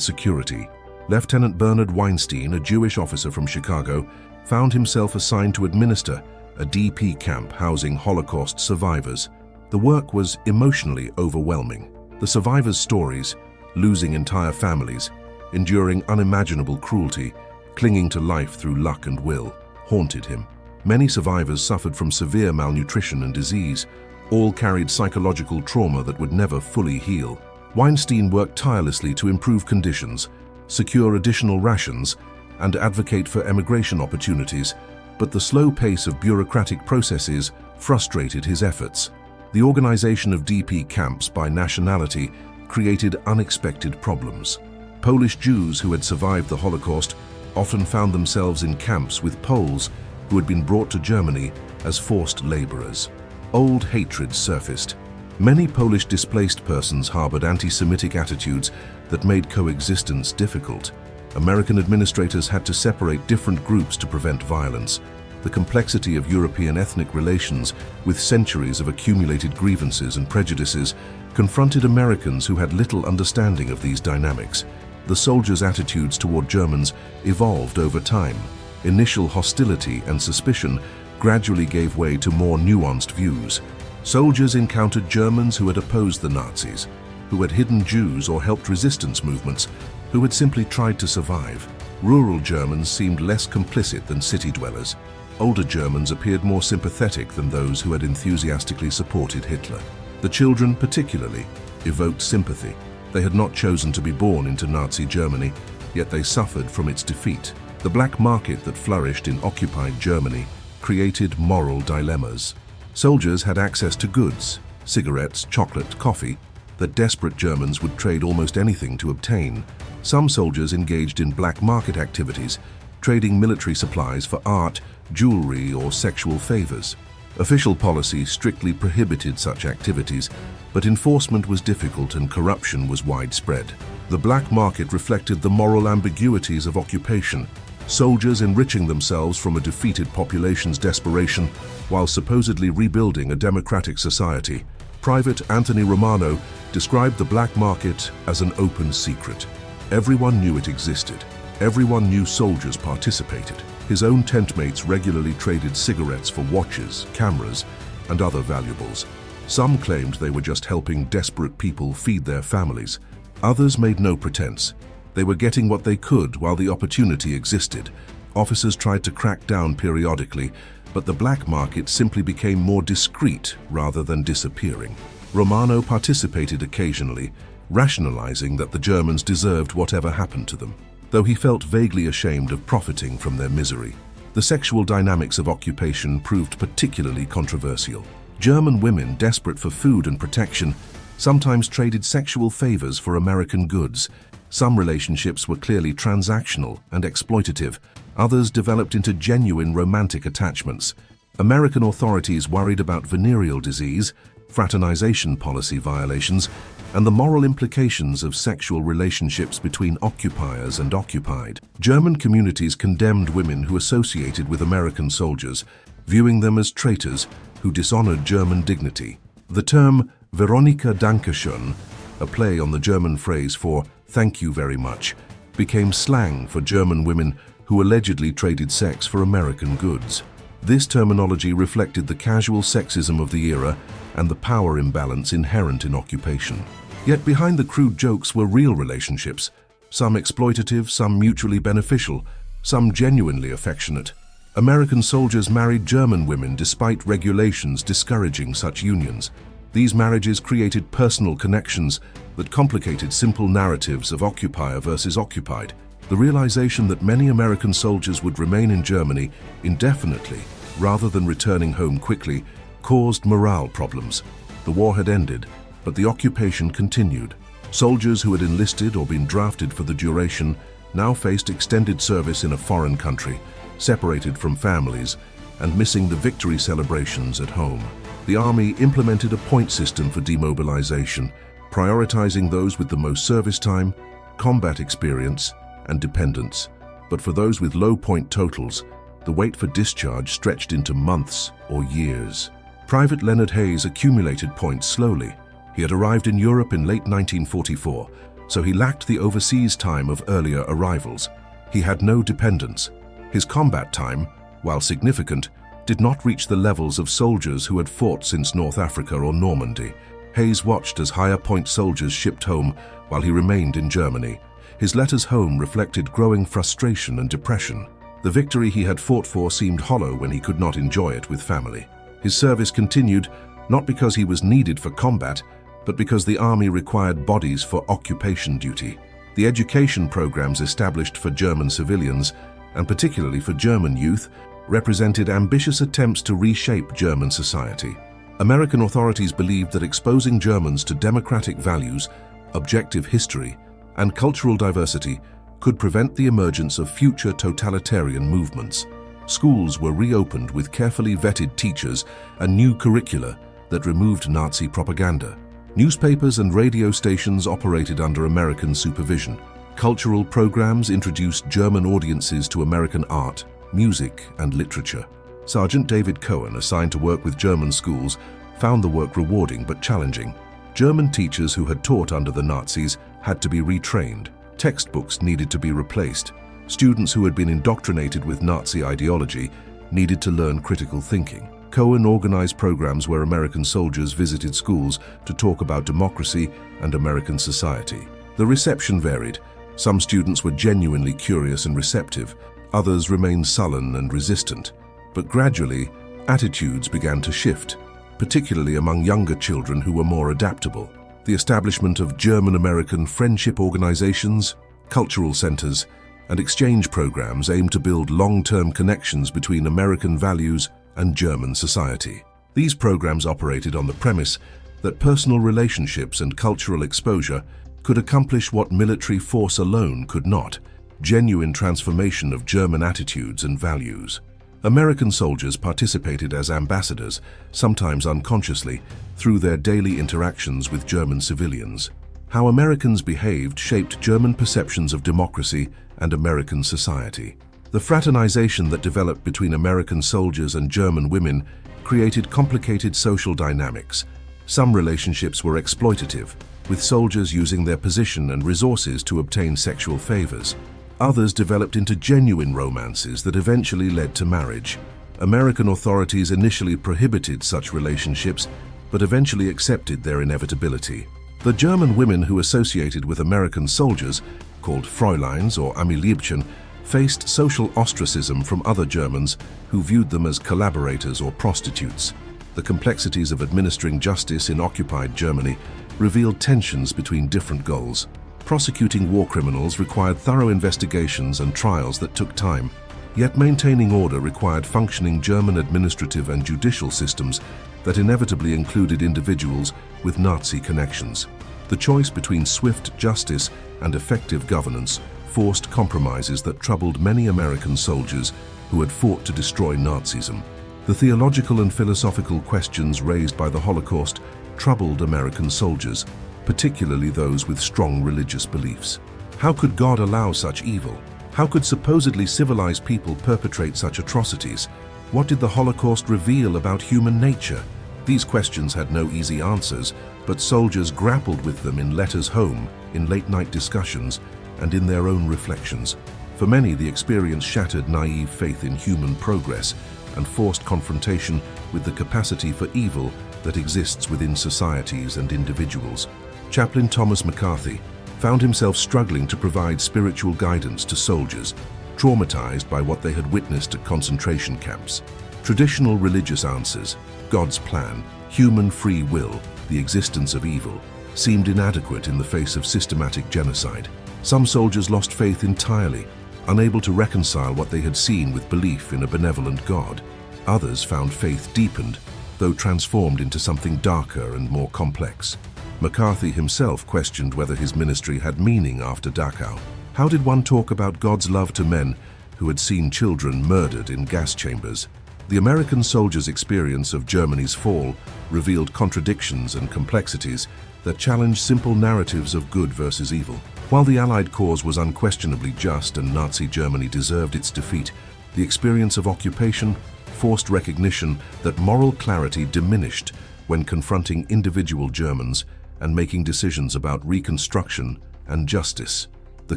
security. Lieutenant Bernard Weinstein, a Jewish officer from Chicago, found himself assigned to administer a DP camp housing Holocaust survivors. The work was emotionally overwhelming. The survivors' stories, losing entire families, enduring unimaginable cruelty, clinging to life through luck and will, haunted him. Many survivors suffered from severe malnutrition and disease. All carried psychological trauma that would never fully heal. Weinstein worked tirelessly to improve conditions, secure additional rations, and advocate for emigration opportunities, but the slow pace of bureaucratic processes frustrated his efforts. The organization of DP camps by nationality created unexpected problems. Polish Jews who had survived the Holocaust often found themselves in camps with Poles who had been brought to Germany as forced laborers. Old hatreds surfaced. Many Polish displaced persons harbored anti-Semitic attitudes that made coexistence difficult. American administrators had to separate different groups to prevent violence. The complexity of European ethnic relations, with centuries of accumulated grievances and prejudices, confronted Americans who had little understanding of these dynamics. The soldiers' attitudes toward Germans evolved over time. Initial hostility and suspicion gradually gave way to more nuanced views. Soldiers encountered Germans who had opposed the Nazis, who had hidden Jews or helped resistance movements, who had simply tried to survive. Rural Germans seemed less complicit than city dwellers. Older Germans appeared more sympathetic than those who had enthusiastically supported Hitler. The children, particularly, evoked sympathy. They had not chosen to be born into Nazi Germany, yet they suffered from its defeat. The black market that flourished in occupied Germany created moral dilemmas. Soldiers had access to goods, cigarettes, chocolate, coffee, that desperate Germans would trade almost anything to obtain. Some soldiers engaged in black market activities, trading military supplies for art, jewelry, or sexual favors. Official policy strictly prohibited such activities, but enforcement was difficult and corruption was widespread. The black market reflected the moral ambiguities of occupation, soldiers enriching themselves from a defeated population's desperation while supposedly rebuilding a democratic society. Private Anthony Romano described the black market as an open secret. Everyone knew it existed. Everyone knew soldiers participated. His own tent mates regularly traded cigarettes for watches, cameras, and other valuables. Some claimed they were just helping desperate people feed their families. Others made no pretense. They were getting what they could while the opportunity existed. Officers tried to crack down periodically, but the black market simply became more discreet rather than disappearing. Romano participated occasionally, rationalizing that the Germans deserved whatever happened to them, though he felt vaguely ashamed of profiting from their misery. The sexual dynamics of occupation proved particularly controversial. German women, desperate for food and protection, sometimes traded sexual favors for American goods. Some relationships were clearly transactional and exploitative. Others developed into genuine romantic attachments. American authorities worried about venereal disease, fraternization policy violations, and the moral implications of sexual relationships between occupiers and occupied. German communities condemned women who associated with American soldiers, viewing them as traitors who dishonored German dignity. The term Veronika Dankeschön, a play on the German phrase for "thank you very much," became slang for German women who allegedly traded sex for American goods. This terminology reflected the casual sexism of the era and the power imbalance inherent in occupation. Yet behind the crude jokes were real relationships, some exploitative, some mutually beneficial, some genuinely affectionate. American soldiers married German women despite regulations discouraging such unions. These marriages created personal connections that complicated simple narratives of occupier versus occupied. The realization that many American soldiers would remain in Germany indefinitely rather than returning home quickly caused morale problems. The war had ended, but the occupation continued. Soldiers who had enlisted or been drafted for the duration now faced extended service in a foreign country, separated from families and missing the victory celebrations at home. The army implemented a point system for demobilization, prioritizing those with the most service time, combat experience, and dependence. But for those with low point totals, the wait for discharge stretched into months or years. Private Leonard Hayes accumulated points slowly. He had arrived in Europe in late 1944, so he lacked the overseas time of earlier arrivals. He had no dependents. His combat time, while significant, did not reach the levels of soldiers who had fought since North Africa or Normandy. Hayes watched as higher point soldiers shipped home while he remained in Germany. His letters home reflected growing frustration and depression. The victory he had fought for seemed hollow when he could not enjoy it with family. His service continued, not because he was needed for combat, but because the army required bodies for occupation duty. The education programs established for German civilians, and particularly for German youth, represented ambitious attempts to reshape German society. American authorities believed that exposing Germans to democratic values, objective history, and cultural diversity could prevent the emergence of future totalitarian movements. Schools were reopened with carefully vetted teachers and new curricula that removed Nazi propaganda. Newspapers and radio stations operated under American supervision. Cultural programs introduced German audiences to American art, music, and literature. Sergeant David Cohen, assigned to work with German schools, found the work rewarding but challenging. German teachers who had taught under the Nazis had to be retrained. Textbooks needed to be replaced. Students who had been indoctrinated with Nazi ideology needed to learn critical thinking. Cohen organized programs where American soldiers visited schools to talk about democracy and American society. The reception varied. Some students were genuinely curious and receptive, others remained sullen and resistant. But gradually, attitudes began to shift, particularly among younger children who were more adaptable. The establishment of German-American friendship organizations, cultural centers, and exchange programs aimed to build long-term connections between American values and German society. These programs operated on the premise that personal relationships and cultural exposure could accomplish what military force alone could not: genuine transformation of German attitudes and values. American soldiers participated as ambassadors, sometimes unconsciously, through their daily interactions with German civilians. How Americans behaved shaped German perceptions of democracy and American society. The fraternization that developed between American soldiers and German women created complicated social dynamics. Some relationships were exploitative, with soldiers using their position and resources to obtain sexual favors. Others developed into genuine romances that eventually led to marriage. American authorities initially prohibited such relationships, but eventually accepted their inevitability. The German women who associated with American soldiers, called Fräuleins or Ami-Liebchen, faced social ostracism from other Germans who viewed them as collaborators or prostitutes. The complexities of administering justice in occupied Germany revealed tensions between different goals. Prosecuting war criminals required thorough investigations and trials that took time, yet maintaining order required functioning German administrative and judicial systems that inevitably included individuals with Nazi connections. The choice between swift justice and effective governance forced compromises that troubled many American soldiers who had fought to destroy Nazism. The theological and philosophical questions raised by the Holocaust troubled American soldiers, particularly those with strong religious beliefs. How could God allow such evil? How could supposedly civilized people perpetrate such atrocities? What did the Holocaust reveal about human nature? These questions had no easy answers, but soldiers grappled with them in letters home, in late-night discussions, and in their own reflections. For many, the experience shattered naive faith in human progress and forced confrontation with the capacity for evil that exists within societies and individuals. Chaplain Thomas McCarthy found himself struggling to provide spiritual guidance to soldiers, traumatized by what they had witnessed at concentration camps. Traditional religious answers, God's plan, human free will, the existence of evil, seemed inadequate in the face of systematic genocide. Some soldiers lost faith entirely, unable to reconcile what they had seen with belief in a benevolent God. Others found faith deepened, though transformed into something darker and more complex. McCarthy himself questioned whether his ministry had meaning after Dachau. How did one talk about God's love to men who had seen children murdered in gas chambers? The American soldiers' experience of Germany's fall revealed contradictions and complexities that challenged simple narratives of good versus evil. While the Allied cause was unquestionably just and Nazi Germany deserved its defeat, The experience of occupation forced recognition that moral clarity diminished when confronting individual Germans and making decisions about reconstruction and justice. The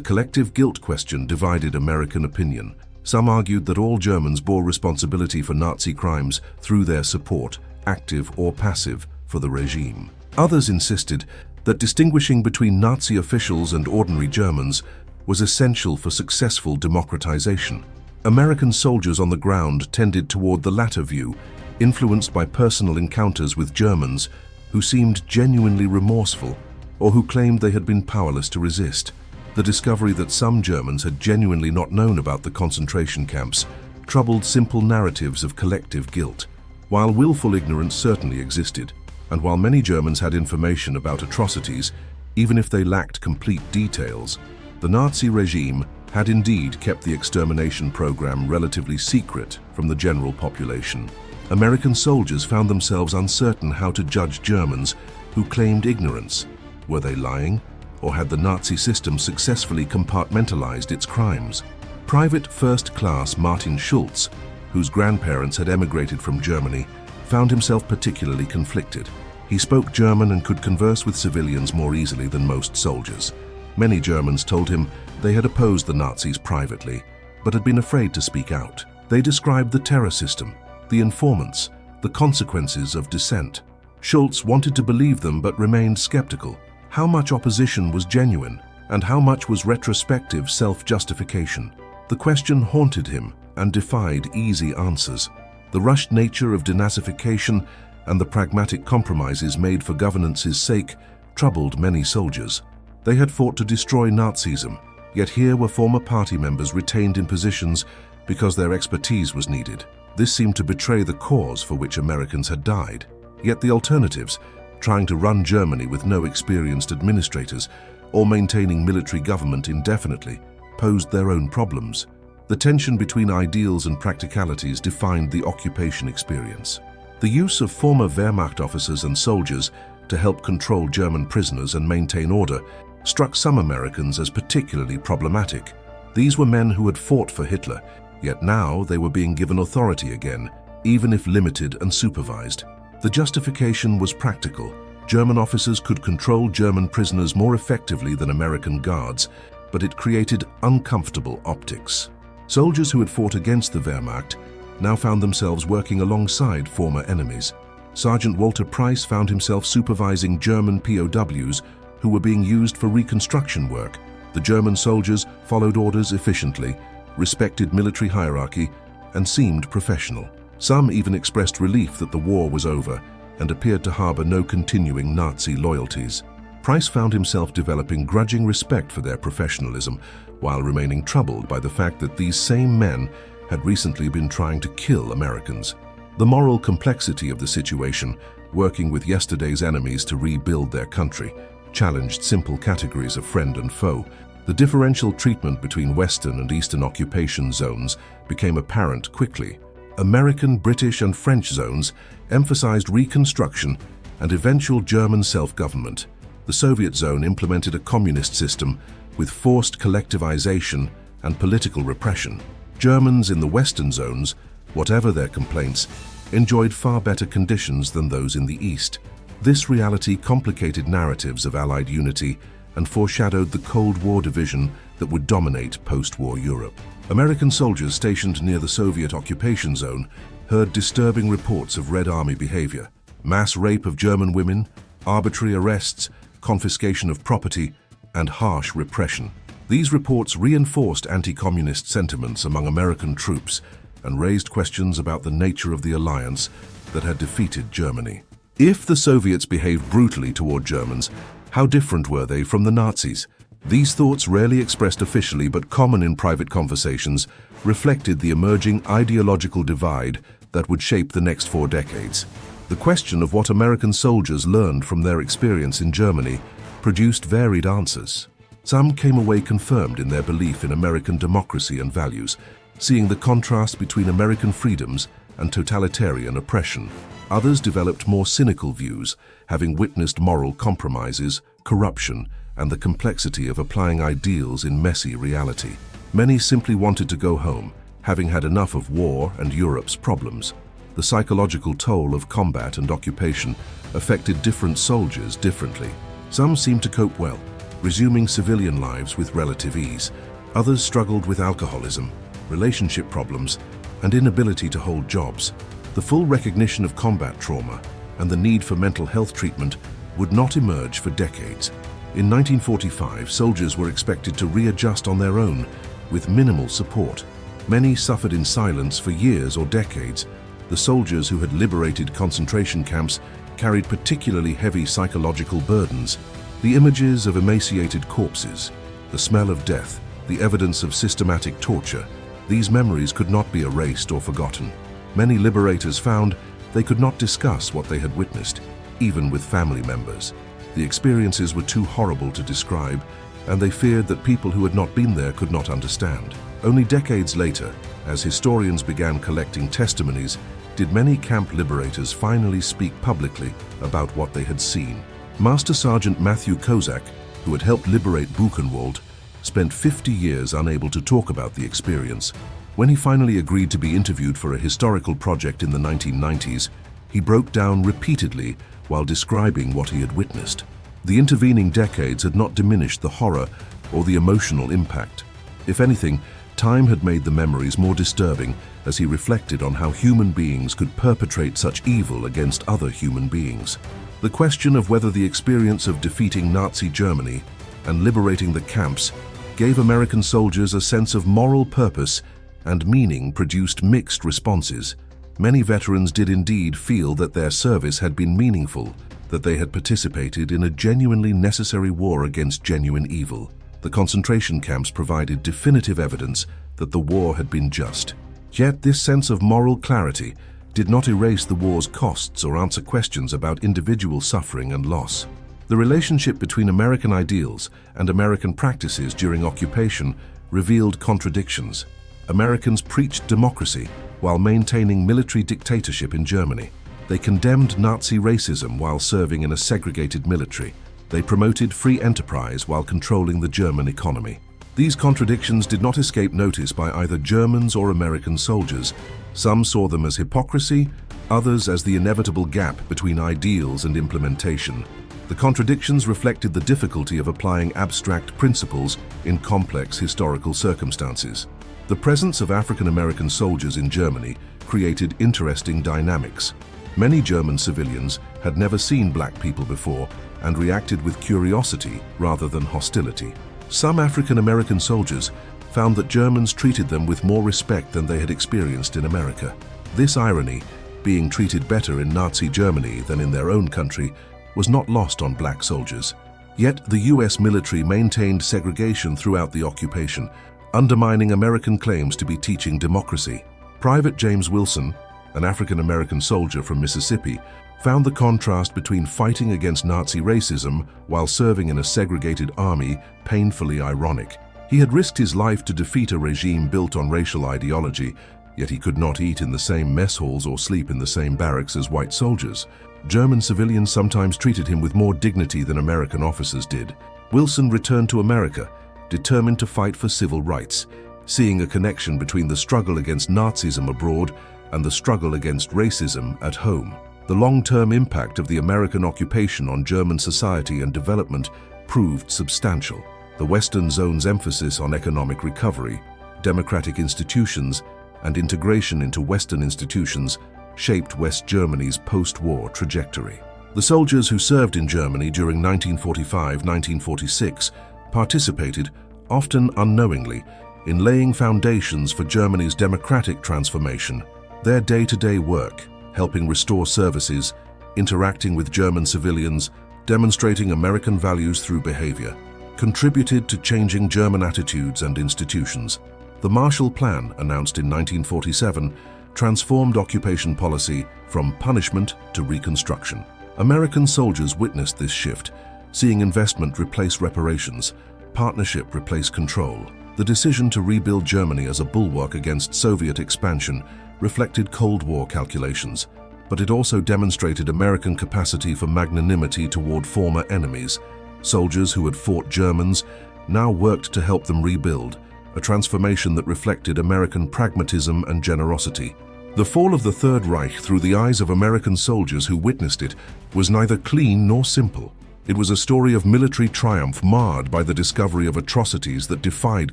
collective guilt question divided American opinion. Some argued that all Germans bore responsibility for Nazi crimes through their support, active or passive, for the regime. Others insisted that distinguishing between Nazi officials and ordinary Germans was essential for successful democratization. American soldiers on the ground tended toward the latter view, influenced by personal encounters with Germans who seemed genuinely remorseful or who claimed they had been powerless to resist. The discovery that some Germans had genuinely not known about the concentration camps troubled simple narratives of collective guilt. While willful ignorance certainly existed, and while many Germans had information about atrocities, even if they lacked complete details, the Nazi regime had indeed kept the extermination program relatively secret from the general population. American soldiers found themselves uncertain how to judge Germans who claimed ignorance. Were they lying, or had the Nazi system successfully compartmentalized its crimes? Private First Class Martin Schulz, whose grandparents had emigrated from Germany, found himself particularly conflicted. He spoke German and could converse with civilians more easily than most soldiers. Many Germans told him they had opposed the Nazis privately, but had been afraid to speak out. They described the terror system, the informants, the consequences of dissent. Schulz wanted to believe them but remained skeptical. How much opposition was genuine, and how much was retrospective self-justification? The question haunted him and defied easy answers. The rushed nature of denazification and the pragmatic compromises made for governance's sake troubled many soldiers. They had fought to destroy Nazism, yet here were former party members retained in positions because their expertise was needed. This seemed to betray the cause for which Americans had died. Yet the alternatives, trying to run Germany with no experienced administrators or maintaining military government indefinitely, posed their own problems. The tension between ideals and practicalities defined the occupation experience. The use of former Wehrmacht officers and soldiers to help control German prisoners and maintain order struck some Americans as particularly problematic. These were men who had fought for Hitler, yet now they were being given authority again, even if limited and supervised. The justification was practical. German officers could control German prisoners more effectively than American guards, but it created uncomfortable optics. Soldiers who had fought against the Wehrmacht now found themselves working alongside former enemies. Sergeant Walter Price found himself supervising German POWs who were being used for reconstruction work. The German soldiers followed orders efficiently, respected military hierarchy, and seemed professional. Some even expressed relief that the war was over and appeared to harbor no continuing Nazi loyalties. Price found himself developing grudging respect for their professionalism while remaining troubled by the fact that these same men had recently been trying to kill Americans. The moral complexity of the situation, working with yesterday's enemies to rebuild their country, challenged simple categories of friend and foe. The differential treatment between Western and Eastern occupation zones became apparent quickly. American, British, and French zones emphasized reconstruction and eventual German self-government. The Soviet zone implemented a communist system with forced collectivization and political repression. Germans in the Western zones, whatever their complaints, enjoyed far better conditions than those in the East. This reality complicated narratives of Allied unity and foreshadowed the Cold War division that would dominate post-war Europe. American soldiers stationed near the Soviet occupation zone heard disturbing reports of Red Army behavior: mass rape of German women, arbitrary arrests, confiscation of property, and harsh repression. These reports reinforced anti-communist sentiments among American troops and raised questions about the nature of the alliance that had defeated Germany. If the Soviets behaved brutally toward Germans, how different were they from the Nazis? These thoughts, rarely expressed officially but common in private conversations, reflected the emerging ideological divide that would shape the next 4 decades. The question of what American soldiers learned from their experience in Germany produced varied answers. Some came away confirmed in their belief in American democracy and values, seeing the contrast between American freedoms and totalitarian oppression. Others developed more cynical views, having witnessed moral compromises, corruption, and the complexity of applying ideals in messy reality. Many simply wanted to go home, having had enough of war and Europe's problems. The psychological toll of combat and occupation affected different soldiers differently. Some seemed to cope well, resuming civilian lives with relative ease. Others struggled with alcoholism, relationship problems, and inability to hold jobs. The full recognition of combat trauma and the need for mental health treatment would not emerge for decades. In 1945, soldiers were expected to readjust on their own with minimal support. Many suffered in silence for years or decades. The soldiers who had liberated concentration camps carried particularly heavy psychological burdens. The images of emaciated corpses, the smell of death, the evidence of systematic torture, these memories could not be erased or forgotten. Many liberators found they could not discuss what they had witnessed, even with family members. The experiences were too horrible to describe, and they feared that people who had not been there could not understand. Only decades later, as historians began collecting testimonies, did many camp liberators finally speak publicly about what they had seen. Master Sergeant Matthew Kozak, who had helped liberate Buchenwald, spent 50 years unable to talk about the experience. When he finally agreed to be interviewed for a historical project in the 1990s, he broke down repeatedly while describing what he had witnessed. The intervening decades had not diminished the horror or the emotional impact. If anything, time had made the memories more disturbing as he reflected on how human beings could perpetrate such evil against other human beings. The question of whether the experience of defeating Nazi Germany and liberating the camps gave American soldiers a sense of moral purpose and meaning produced mixed responses. Many veterans did indeed feel that their service had been meaningful, that they had participated in a genuinely necessary war against genuine evil. The concentration camps provided definitive evidence that the war had been just. Yet this sense of moral clarity did not erase the war's costs or answer questions about individual suffering and loss. The relationship between American ideals and American practices during occupation revealed contradictions. Americans preached democracy while maintaining military dictatorship in Germany. They condemned Nazi racism while serving in a segregated military. They promoted free enterprise while controlling the German economy. These contradictions did not escape notice by either Germans or American soldiers. Some saw them as hypocrisy, others as the inevitable gap between ideals and implementation. The contradictions reflected the difficulty of applying abstract principles in complex historical circumstances. The presence of African American soldiers in Germany created interesting dynamics. Many German civilians had never seen black people before and reacted with curiosity rather than hostility. Some African American soldiers found that Germans treated them with more respect than they had experienced in America. This irony, being treated better in Nazi Germany than in their own country, was not lost on black soldiers. Yet the US military maintained segregation throughout the occupation, undermining American claims to be teaching democracy. Private James Wilson, an African American soldier from Mississippi, found the contrast between fighting against Nazi racism while serving in a segregated army painfully ironic. He had risked his life to defeat a regime built on racial ideology, yet he could not eat in the same mess halls or sleep in the same barracks as white soldiers. German civilians sometimes treated him with more dignity than American officers did. Wilson returned to America, determined to fight for civil rights, seeing a connection between the struggle against Nazism abroad and the struggle against racism at home. The long-term impact of the American occupation on German society and development proved substantial. The Western Zone's emphasis on economic recovery, democratic institutions, and integration into Western institutions shaped West Germany's post-war trajectory. The soldiers who served in Germany during 1945-1946 participated, often unknowingly, in laying foundations for Germany's democratic transformation. Their day-to-day work, helping restore services, interacting with German civilians, demonstrating American values through behavior, contributed to changing German attitudes and institutions. The Marshall Plan, announced in 1947, transformed occupation policy from punishment to reconstruction. American soldiers witnessed this shift, seeing investment replace reparations, partnership replace control. The decision to rebuild Germany as a bulwark against Soviet expansion reflected Cold War calculations, but it also demonstrated American capacity for magnanimity toward former enemies. Soldiers who had fought Germans now worked to help them rebuild, a transformation that reflected American pragmatism and generosity. The fall of the Third Reich through the eyes of American soldiers who witnessed it was neither clean nor simple. It was a story of military triumph marred by the discovery of atrocities that defied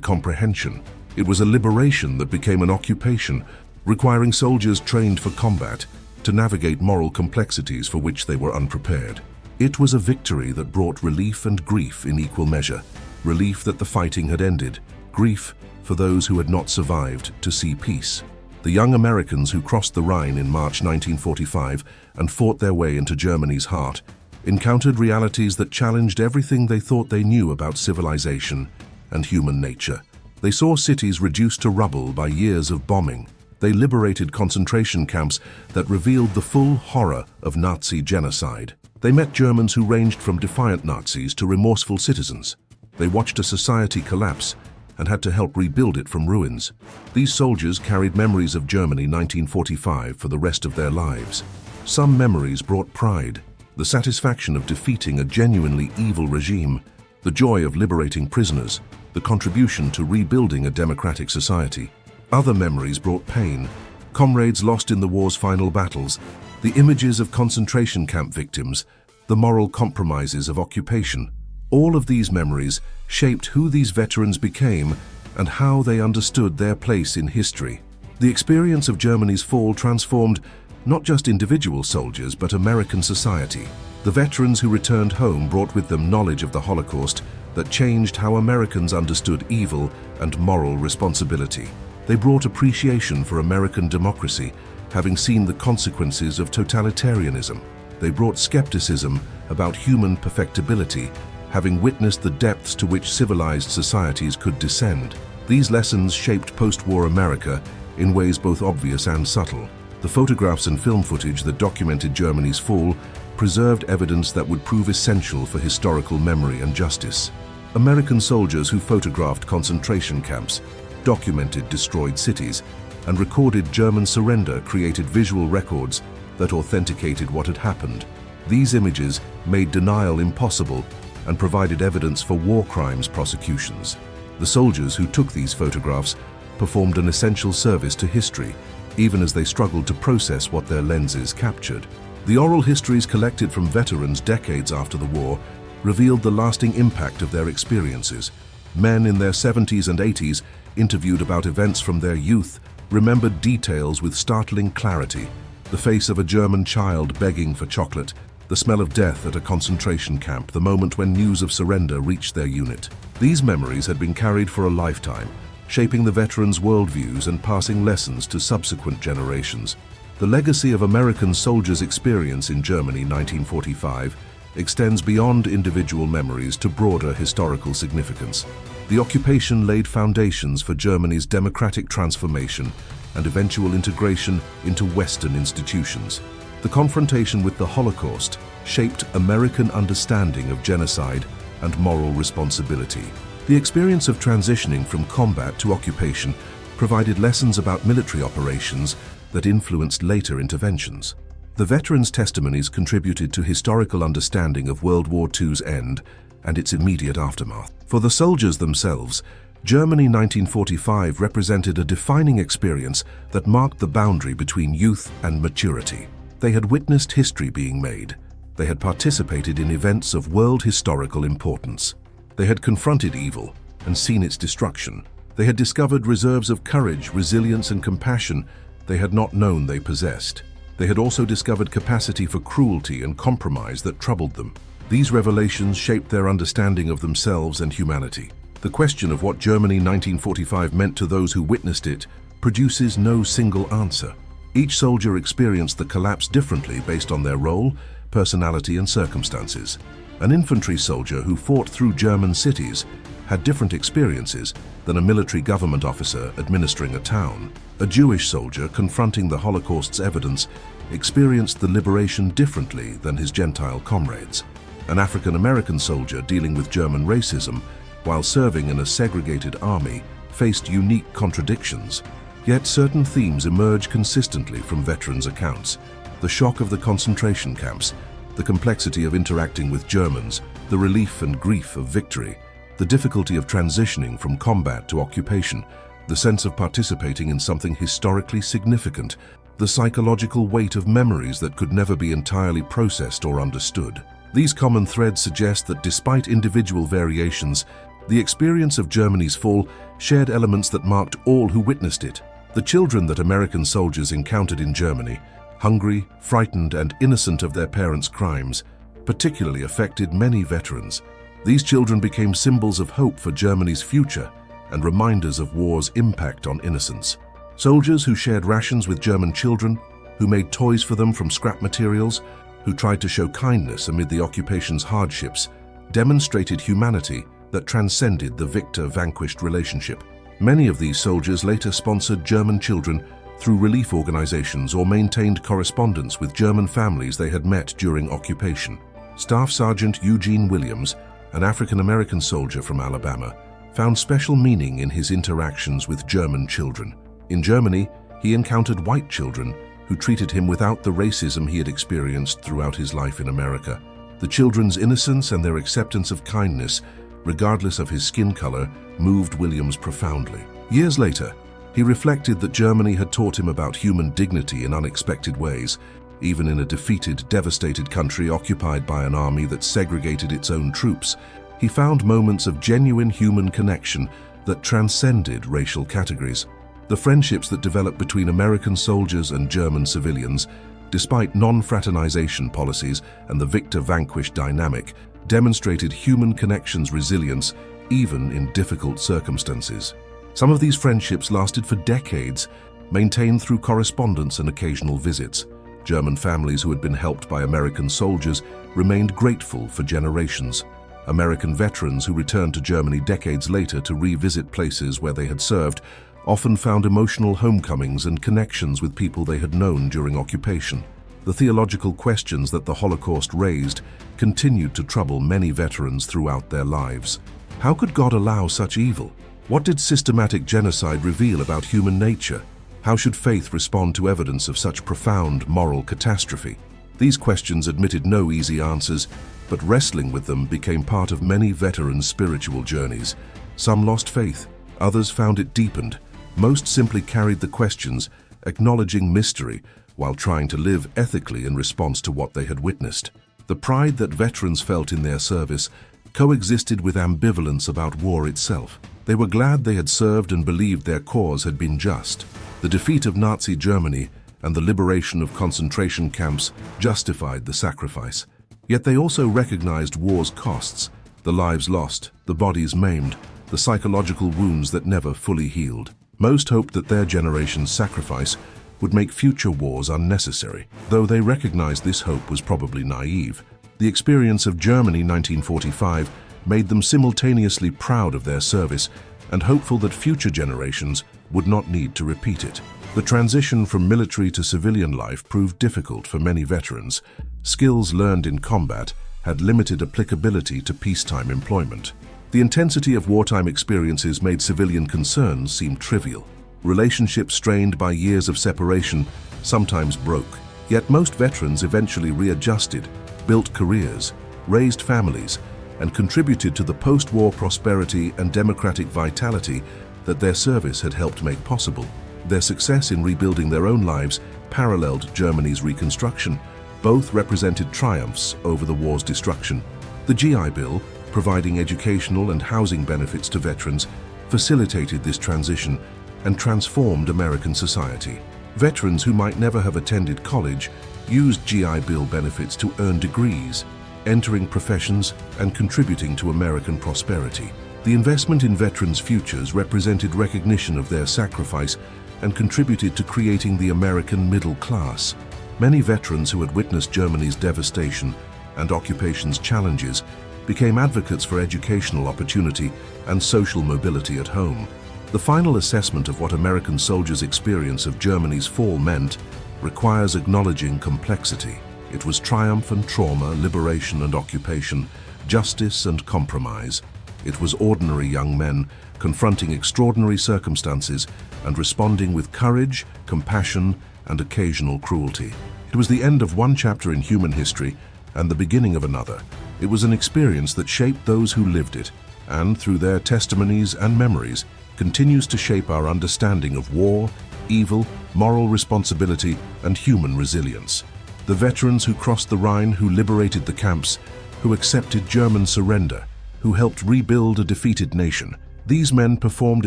comprehension. It was a liberation that became an occupation, requiring soldiers trained for combat to navigate moral complexities for which they were unprepared. It was a victory that brought relief and grief in equal measure. Relief that the fighting had ended, grief for those who had not survived to see peace. The young Americans who crossed the Rhine in March 1945 and fought their way into Germany's heart encountered realities that challenged everything they thought they knew about civilization and human nature. They saw cities reduced to rubble by years of bombing. They liberated concentration camps that revealed the full horror of Nazi genocide. They met Germans who ranged from defiant Nazis to remorseful citizens. They watched a society collapse and had to help rebuild it from ruins. These soldiers carried memories of Germany 1945 for the rest of their lives. Some memories brought pride, the satisfaction of defeating a genuinely evil regime, the joy of liberating prisoners, the contribution to rebuilding a democratic society. Other memories brought pain, comrades lost in the war's final battles, the images of concentration camp victims, the moral compromises of occupation. All of these memories shaped who these veterans became and how they understood their place in history. The experience of Germany's fall transformed not just individual soldiers but American society. The veterans who returned home brought with them knowledge of the Holocaust that changed how Americans understood evil and moral responsibility. They brought appreciation for American democracy, having seen the consequences of totalitarianism. They brought skepticism about human perfectibility, having witnessed the depths to which civilized societies could descend. These lessons shaped post-war America in ways both obvious and subtle. The photographs and film footage that documented Germany's fall preserved evidence that would prove essential for historical memory and justice. American soldiers who photographed concentration camps, documented destroyed cities, and recorded German surrender created visual records that authenticated what had happened. These images made denial impossible and provided evidence for war crimes prosecutions. The soldiers who took these photographs performed an essential service to history, even as they struggled to process what their lenses captured. The oral histories collected from veterans decades after the war revealed the lasting impact of their experiences. Men in their 70s and 80s, interviewed about events from their youth, remembered details with startling clarity. The face of a German child begging for chocolate, the smell of death at a concentration camp, the moment when news of surrender reached their unit. These memories had been carried for a lifetime, shaping the veterans' worldviews and passing lessons to subsequent generations. The legacy of American soldiers' experience in Germany 1945 extends beyond individual memories to broader historical significance. The occupation laid foundations for Germany's democratic transformation and eventual integration into Western institutions. The confrontation with the Holocaust shaped American understanding of genocide and moral responsibility. The experience of transitioning from combat to occupation provided lessons about military operations that influenced later interventions. The veterans' testimonies contributed to historical understanding of World War II's end and its immediate aftermath. For the soldiers themselves, Germany 1945 represented a defining experience that marked the boundary between youth and maturity. They had witnessed history being made. They had participated in events of world historical importance. They had confronted evil and seen its destruction. They had discovered reserves of courage, resilience, and compassion they had not known they possessed. They had also discovered capacity for cruelty and compromise that troubled them. These revelations shaped their understanding of themselves and humanity. The question of what Germany 1945 meant to those who witnessed it produces no single answer. Each soldier experienced the collapse differently based on their role, personality, and circumstances. An infantry soldier who fought through German cities had different experiences than a military government officer administering a town. A Jewish soldier confronting the Holocaust's evidence experienced the liberation differently than his Gentile comrades. An African-American soldier dealing with German racism while serving in a segregated army faced unique contradictions. Yet certain themes emerge consistently from veterans' accounts: the shock of the concentration camps, the complexity of interacting with Germans, the relief and grief of victory, the difficulty of transitioning from combat to occupation, the sense of participating in something historically significant, the psychological weight of memories that could never be entirely processed or understood. These common threads suggest that despite individual variations, the experience of Germany's fall shared elements that marked all who witnessed it. The children that American soldiers encountered in Germany, hungry, frightened, and innocent of their parents' crimes, particularly affected many veterans. These children became symbols of hope for Germany's future and reminders of war's impact on innocence. Soldiers who shared rations with German children, who made toys for them from scrap materials, who tried to show kindness amid the occupation's hardships, demonstrated humanity that transcended the victor-vanquished relationship. Many of these soldiers later sponsored German children through relief organizations or maintained correspondence with German families they had met during occupation. Staff Sergeant Eugene Williams, an African-American soldier from Alabama, found special meaning in his interactions with German children. In Germany, he encountered white children who treated him without the racism he had experienced throughout his life in America. The children's innocence and their acceptance of kindness, regardless of his skin color, moved Williams profoundly. Years later, he reflected that Germany had taught him about human dignity in unexpected ways, even in a defeated, devastated country occupied by an army that segregated its own troops. He found moments of genuine human connection that transcended racial categories. The friendships that developed between American soldiers and German civilians, despite non-fraternization policies and the victor-vanquished dynamic, demonstrated human connection's resilience even in difficult circumstances. Some of these friendships lasted for decades, maintained through correspondence and occasional visits. German families who had been helped by American soldiers remained grateful for generations. American veterans who returned to Germany decades later to revisit places where they had served often found emotional homecomings and connections with people they had known during occupation. The theological questions that the Holocaust raised continued to trouble many veterans throughout their lives. How could God allow such evil? What did systematic genocide reveal about human nature? How should faith respond to evidence of such profound moral catastrophe? These questions admitted no easy answers, but wrestling with them became part of many veterans' spiritual journeys. Some lost faith, others found it deepened. Most simply carried the questions, acknowledging mystery while trying to live ethically in response to what they had witnessed. The pride that veterans felt in their service coexisted with ambivalence about war itself. They were glad they had served and believed their cause had been just. The defeat of Nazi Germany and the liberation of concentration camps justified the sacrifice. Yet they also recognized war's costs, the lives lost, the bodies maimed, the psychological wounds that never fully healed. Most hoped that their generation's sacrifice would make future wars unnecessary, though they recognized this hope was probably naive. The experience of Germany 1945 made them simultaneously proud of their service and hopeful that future generations would not need to repeat it. The transition from military to civilian life proved difficult for many veterans. Skills learned in combat had limited applicability to peacetime employment. The intensity of wartime experiences made civilian concerns seem trivial. Relationships strained by years of separation sometimes broke. Yet most veterans eventually readjusted, built careers, raised families, and contributed to the post-war prosperity and democratic vitality that their service had helped make possible. Their success in rebuilding their own lives paralleled Germany's reconstruction. Both represented triumphs over the war's destruction. The GI Bill, providing educational and housing benefits to veterans, facilitated this transition and transformed American society. Veterans who might never have attended college used GI Bill benefits to earn degrees, entering professions and contributing to American prosperity. The investment in veterans' futures represented recognition of their sacrifice and contributed to creating the American middle class. Many veterans who had witnessed Germany's devastation and occupation's challenges became advocates for educational opportunity and social mobility at home. The final assessment of what American soldiers' experience of Germany's fall meant requires acknowledging complexity. It was triumph and trauma, liberation and occupation, justice and compromise. It was ordinary young men confronting extraordinary circumstances and responding with courage, compassion, and occasional cruelty. It was the end of one chapter in human history and the beginning of another. It was an experience that shaped those who lived it and through their testimonies and memories, continues to shape our understanding of war, evil, moral responsibility, and human resilience. The veterans who crossed the Rhine, who liberated the camps, who accepted German surrender, who helped rebuild a defeated nation, these men performed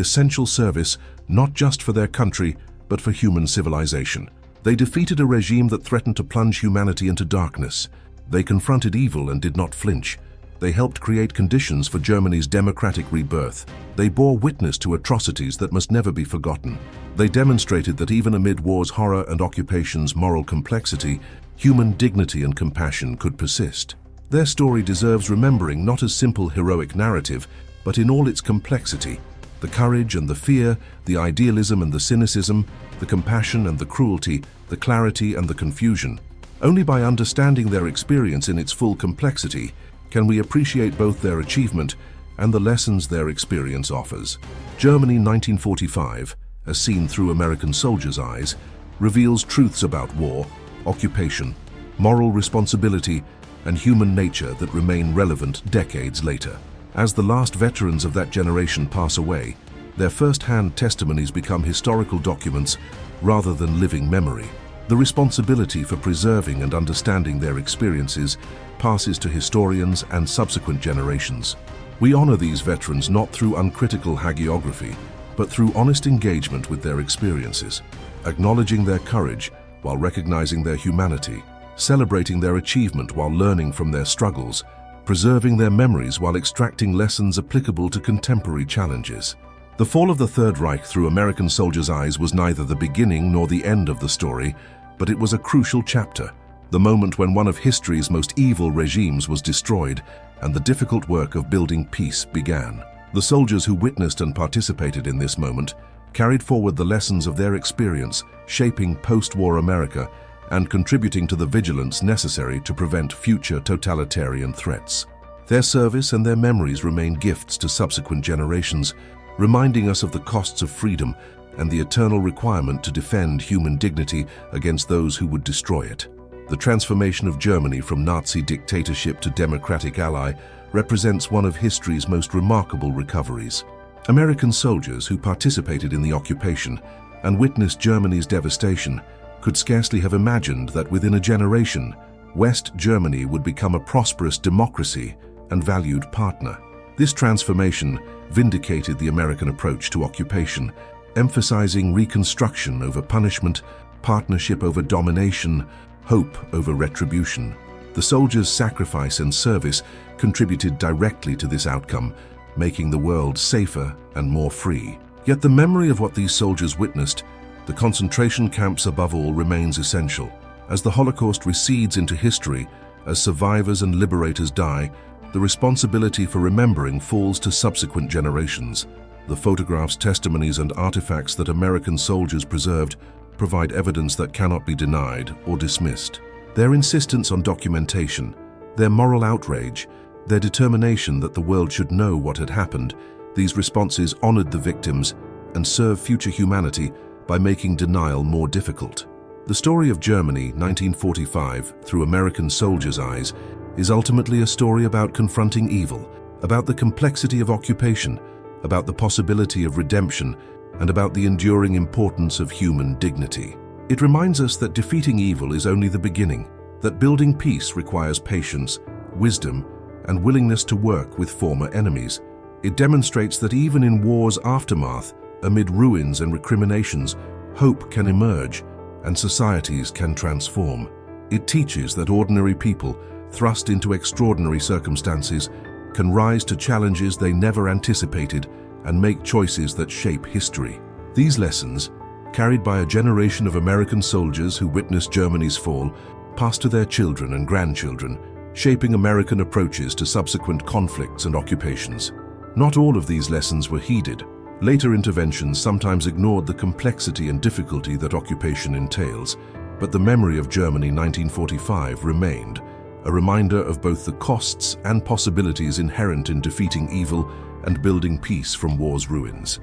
essential service not just for their country, but for human civilization. They defeated a regime that threatened to plunge humanity into darkness. They confronted evil and did not flinch. They helped create conditions for Germany's democratic rebirth. They bore witness to atrocities that must never be forgotten. They demonstrated that even amid war's horror and occupation's moral complexity, human dignity and compassion could persist. Their story deserves remembering not as simple heroic narrative, but in all its complexity. The courage and the fear, the idealism and the cynicism, the compassion and the cruelty, the clarity and the confusion. Only by understanding their experience in its full complexity can we appreciate both their achievement and the lessons their experience offers. Germany 1945, as seen through American soldiers' eyes, reveals truths about war, occupation, moral responsibility, and human nature that remain relevant decades later. As the last veterans of that generation pass away, their first-hand testimonies become historical documents rather than living memory. The responsibility for preserving and understanding their experiences passes to historians and subsequent generations. We honor these veterans not through uncritical hagiography, but through honest engagement with their experiences, acknowledging their courage while recognizing their humanity, celebrating their achievement while learning from their struggles, preserving their memories while extracting lessons applicable to contemporary challenges. The fall of the Third Reich through American soldiers' eyes was neither the beginning nor the end of the story, but it was a crucial chapter, the moment when one of history's most evil regimes was destroyed and the difficult work of building peace began. The soldiers who witnessed and participated in this moment carried forward the lessons of their experience, shaping post-war America and contributing to the vigilance necessary to prevent future totalitarian threats. Their service and their memories remain gifts to subsequent generations, reminding us of the costs of freedom and the eternal requirement to defend human dignity against those who would destroy it. The transformation of Germany from Nazi dictatorship to democratic ally represents one of history's most remarkable recoveries. American soldiers who participated in the occupation and witnessed Germany's devastation could scarcely have imagined that within a generation, West Germany would become a prosperous democracy and valued partner. This transformation vindicated the American approach to occupation, emphasizing reconstruction over punishment, partnership over domination, hope over retribution. The soldiers' sacrifice and service contributed directly to this outcome, making the world safer and more free. Yet the memory of what these soldiers witnessed, the concentration camps above all, remains essential. As the Holocaust recedes into history, as survivors and liberators die, the responsibility for remembering falls to subsequent generations. The photographs, testimonies, and artifacts that American soldiers preserved provide evidence that cannot be denied or dismissed. Their insistence on documentation, their moral outrage, their determination that the world should know what had happened, these responses honored the victims and served future humanity by making denial more difficult. The story of Germany, 1945, through American soldiers' eyes, is ultimately a story about confronting evil, about the complexity of occupation, about the possibility of redemption, and about the enduring importance of human dignity. It reminds us that defeating evil is only the beginning, that building peace requires patience, wisdom, and willingness to work with former enemies. It demonstrates that even in war's aftermath, amid ruins and recriminations, hope can emerge and societies can transform. It teaches that ordinary people, thrust into extraordinary circumstances, can rise to challenges they never anticipated and make choices that shape history. These lessons, carried by a generation of American soldiers who witnessed Germany's fall, pass to their children and grandchildren, shaping American approaches to subsequent conflicts and occupations. Not all of these lessons were heeded. Later interventions sometimes ignored the complexity and difficulty that occupation entails, but the memory of Germany 1945 remained, a reminder of both the costs and possibilities inherent in defeating evil and building peace from war's ruins.